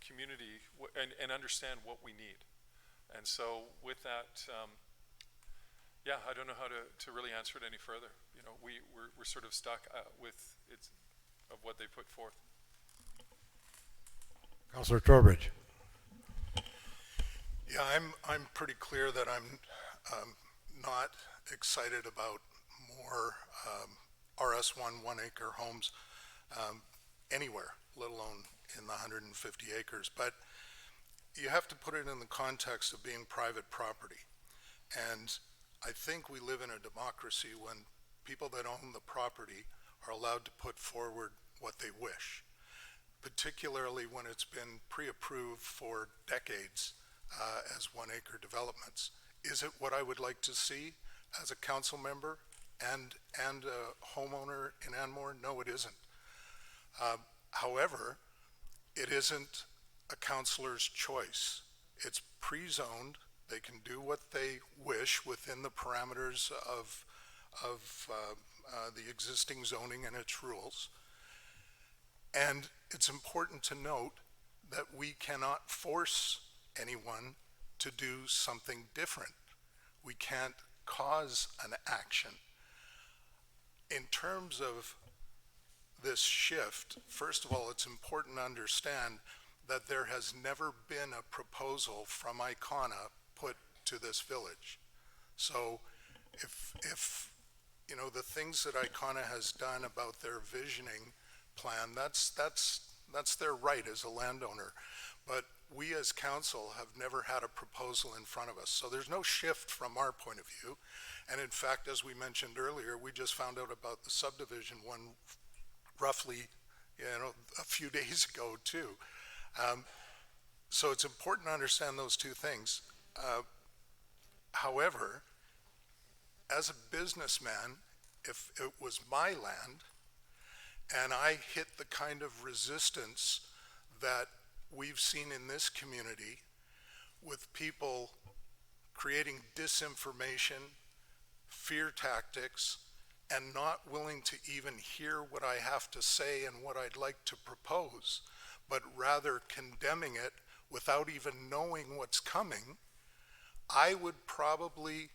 community and understand what we need. And so with that, yeah, I don't know how to really answer it any further. You know, we're sort of stuck with of what they put forth. Councillor Trowbridge. Yeah, I'm pretty clear that I'm not excited about more RS1 1-acre homes anywhere, let alone in the 150 acres. But you have to put it in the context of being private property. And I think we live in a democracy when people that own the property are allowed to put forward what they wish, particularly when it's been pre-approved for decades as 1-acre developments. Is it what I would like to see as a council member and a homeowner in Anmore? No, it isn't. However, it isn't a councillor's choice. It's pre-zoned. They can do what they wish within the parameters of the existing zoning and its rules. And it's important to note that we cannot force anyone to do something different. We can't cause an action. In terms of this shift, first of all, it's important to understand that there has never been a proposal from Icona put to this village. So if you know, the things that Icona has done about their visioning plan, that's their right as a landowner. But we as council have never had a proposal in front of us. So there's no shift from our point of view. And in fact, as we mentioned earlier, we just found out about the subdivision one roughly, you know, a few days ago too. So it's important to understand those two things. However, as a businessman, if it was my land and I hit the kind of resistance that we've seen in this community with people creating disinformation, fear tactics, and not willing to even hear what I have to say and what I'd like to propose, but rather condemning it without even knowing what's coming, I would probably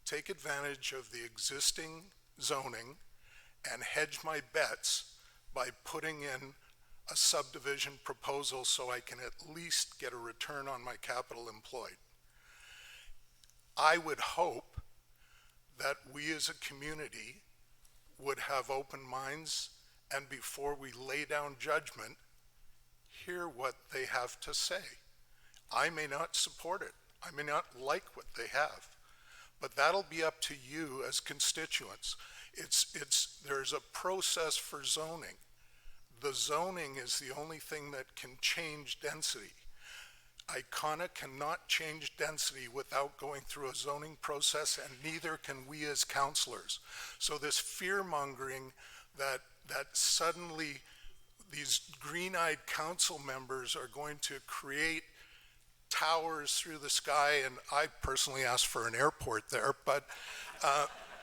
take advantage of the existing zoning and hedge my bets by putting in a subdivision proposal so I can at least get a return on my capital employed. I would hope that we as a community would have open minds and before we lay down judgment, hear what they have to say. I may not support it. I may not like what they have, but that'll be up to you as constituents. There's a process for zoning. The zoning is the only thing that can change density. Icona cannot change density without going through a zoning process, and neither can we as councillors. So this fear-mongering that suddenly these green-eyed council members are going to create towers through the sky, and I personally asked for an airport there, but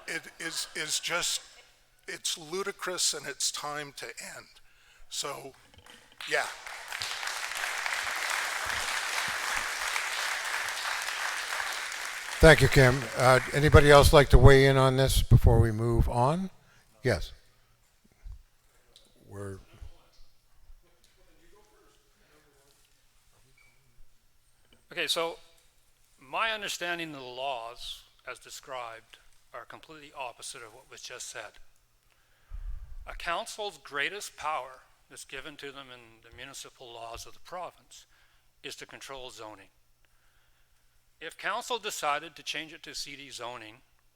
it is just, it's ludicrous and it's time to end. So, yeah. Thank you, Kim. Anybody else like to weigh in on this before we move on? Yes. Okay, so my understanding of the laws as described are completely opposite of what was just said. A council's greatest power that's given to them in the municipal laws of the province is to control zoning. If council decided to change it to CD zoning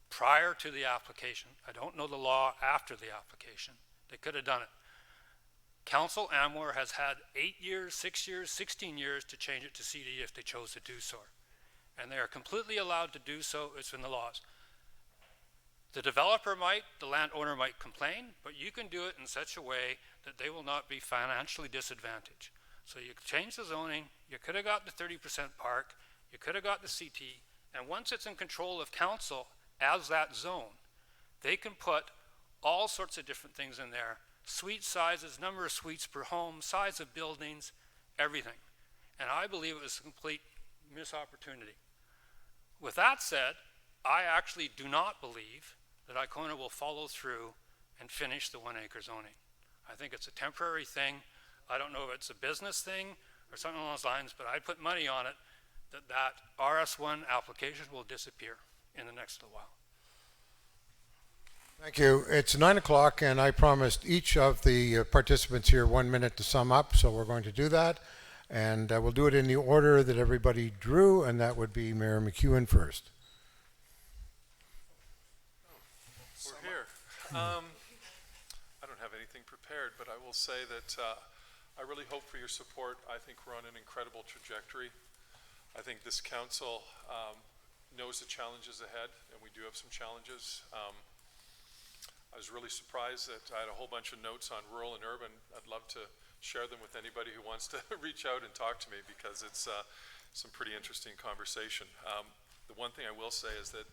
prior to the application, I don't know the law after the application, they could have done it. Council Anmore has had 8 years, 6 years, 16 years to change it to CD if they chose to do so. And they are completely allowed to do so, it's in the laws. The developer might, the landowner might complain, but you can do it in such a way that they will not be financially disadvantaged. So you change the zoning, you could have got the 30% park, you could have got the CT, and once it's in control of council as that zone, they can put all sorts of different things in there, suite sizes, number of suites per home, size of buildings, everything. And I believe it was a complete missed opportunity. With that said, I actually do not believe that Icona will follow through and finish the 1 acre zoning. I think it's a temporary thing. I don't know if it's a business thing or something along those lines, but I'd put money on it that that RS1 application will disappear in the next little while. Thank you. It's 9 o'clock, and I promised each of the participants here 1 minute to sum up, so we're going to do that. And we'll do it in the order that everybody drew, and that would be Mayor McEwen first. We're here. I don't have anything prepared, but I will say that I really hope for your support. I think we're on an incredible trajectory. I think this council knows the challenges ahead, and we do have some challenges. I was really surprised that I had a whole bunch of notes on rural and urban. I'd love to share them with anybody who wants to reach out and talk to me, because it's some pretty interesting conversation. The one thing I will say is that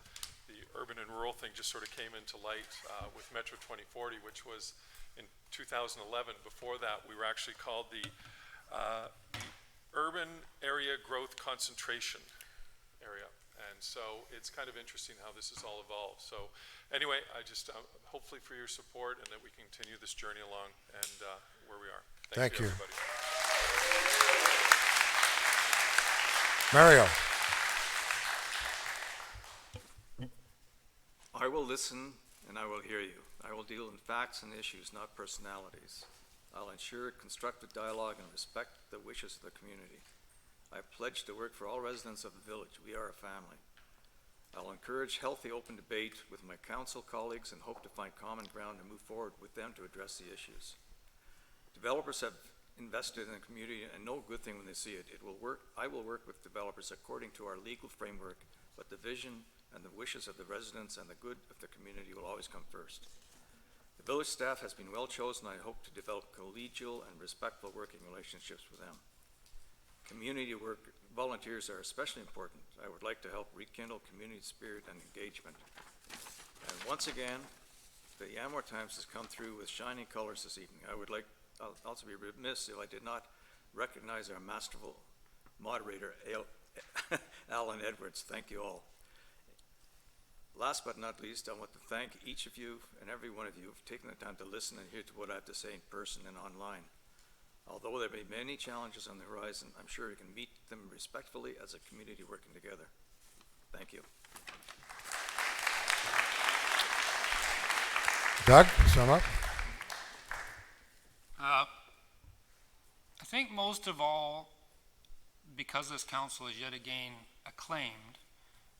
the urban and rural thing just sort of came into light with Metro 2040, which was in 2011. Before that, we were actually called the Urban Area Growth Concentration Area. And so it's kind of interesting how this has all evolved. So anyway, I just hopefully for your support and that we continue this journey along and where we are. Thank you. Everybody. Mario. I will listen and I will hear you. I will deal in facts and issues, not personalities. I'll ensure constructive dialogue and respect the wishes of the community. I pledge to work for all residents of the village. We are a family. I'll encourage healthy, open debate with my council colleagues and hope to find common ground and move forward with them to address the issues. Developers have invested in the community and know a good thing when they see it. It will work. I will work with developers according to our legal framework, but the vision and the wishes of the residents and the good of the community will always come first. The village staff has been well chosen. I hope to develop collegial and respectful working relationships with them. Community work volunteers are especially important. I would like to help rekindle community spirit and engagement. And once again, the Anmore Times has come through with shining colors this evening. I'll also be remiss if I did not recognize our masterful moderator, Alan Edwards. Thank you all. Last but not least, I want to thank each of you and every one of you for taking the time to listen and hear to what I have to say in person and online. Although there may be many challenges on the horizon, I'm sure we can meet them respectfully as a community working together. Thank you. Doug, sum up. I think most of all, because this council is yet again acclaimed,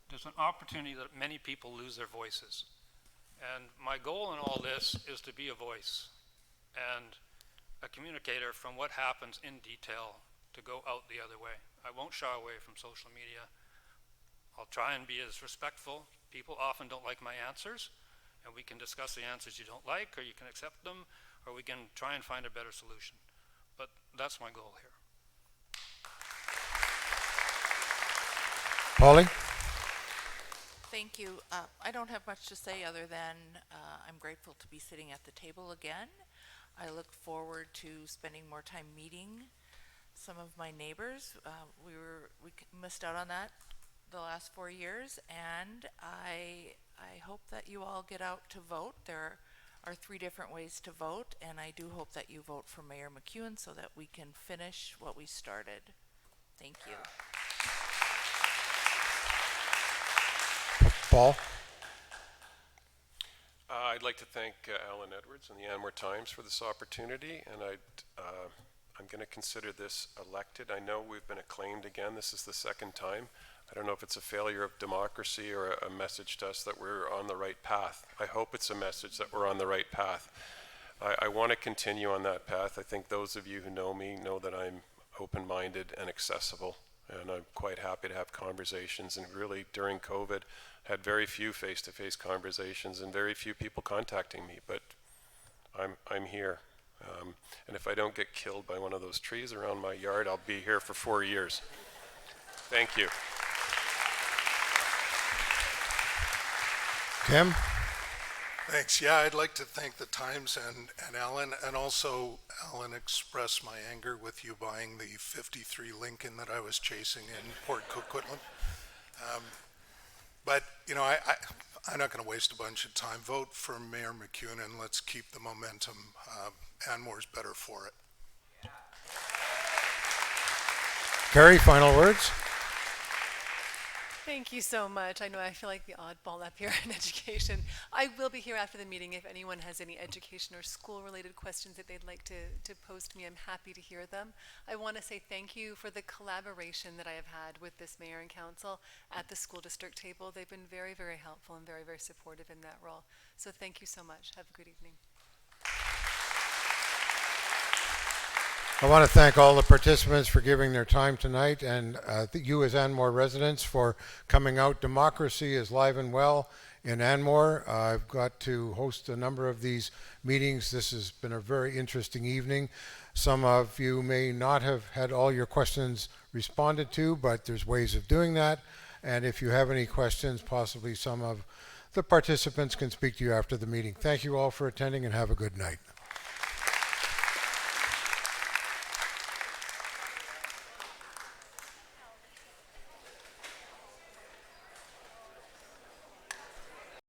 there's an opportunity that many people lose their voices. And my goal in all this is to be a voice and a communicator from what happens in detail to go out the other way. I won't shy away from social media. I'll try and be as respectful. People often don't like my answers, and we can discuss the answers you don't like, or you can accept them, or we can try and find a better solution. But that's my goal here. Paulie? Thank you. I don't have much to say other than I'm grateful to be sitting at the table again. I look forward to spending more time meeting some of my neighbors. We missed out on that the last 4 years, and I hope that you all get out to vote. There are 3 different ways to vote, and I do hope that you vote for Mayor McEwen so that we can finish what we started. Thank you. Paul? I'd like to thank Alan Edwards and the Anmore Times for this opportunity, and I'm going to consider this elected. I know we've been acclaimed again. This is the 2nd time. I don't know if it's a failure of democracy or a message to us that we're on the right path. I hope it's a message that we're on the right path. I want to continue on that path. I think those of you who know me know that I'm open-minded and accessible And I'm quite happy to have conversations, and really during COVID had very few face-to-face conversations and very few people contacting me, but I'm here. And if I don't get killed by one of those trees around my yard, I'll be here for 4 years. Thank you. Tim? Thanks. Yeah, I'd like to thank the Times and Alan, and also Alan express my anger with you buying the 53 Lincoln that I was chasing in Port Coquitlam. But, you know, I'm not going to waste a bunch of time. Vote for Mayor McEwen and let's keep the momentum. Anmore's better for it. Carrie, final words? Thank you so much. I know I feel like the oddball up here in education. I will be here after the meeting if anyone has any education or school-related questions that they'd like to pose to me. I'm happy to hear them. I want to say thank you for the collaboration that I have had with this mayor and council at the school district table. They've been very, very helpful and very, very supportive in that role. So thank you so much. Have a good evening. I want to thank all the participants for giving their time tonight, and you as Anmore residents for coming out. Democracy is live and well in Anmore. I've got to host a number of these meetings. This has been a very interesting evening. Some of you may not have had all your questions responded to, but there's ways of doing that. And if you have any questions, possibly some of the participants can speak to you after the meeting. Thank you all for attending, and have a good night.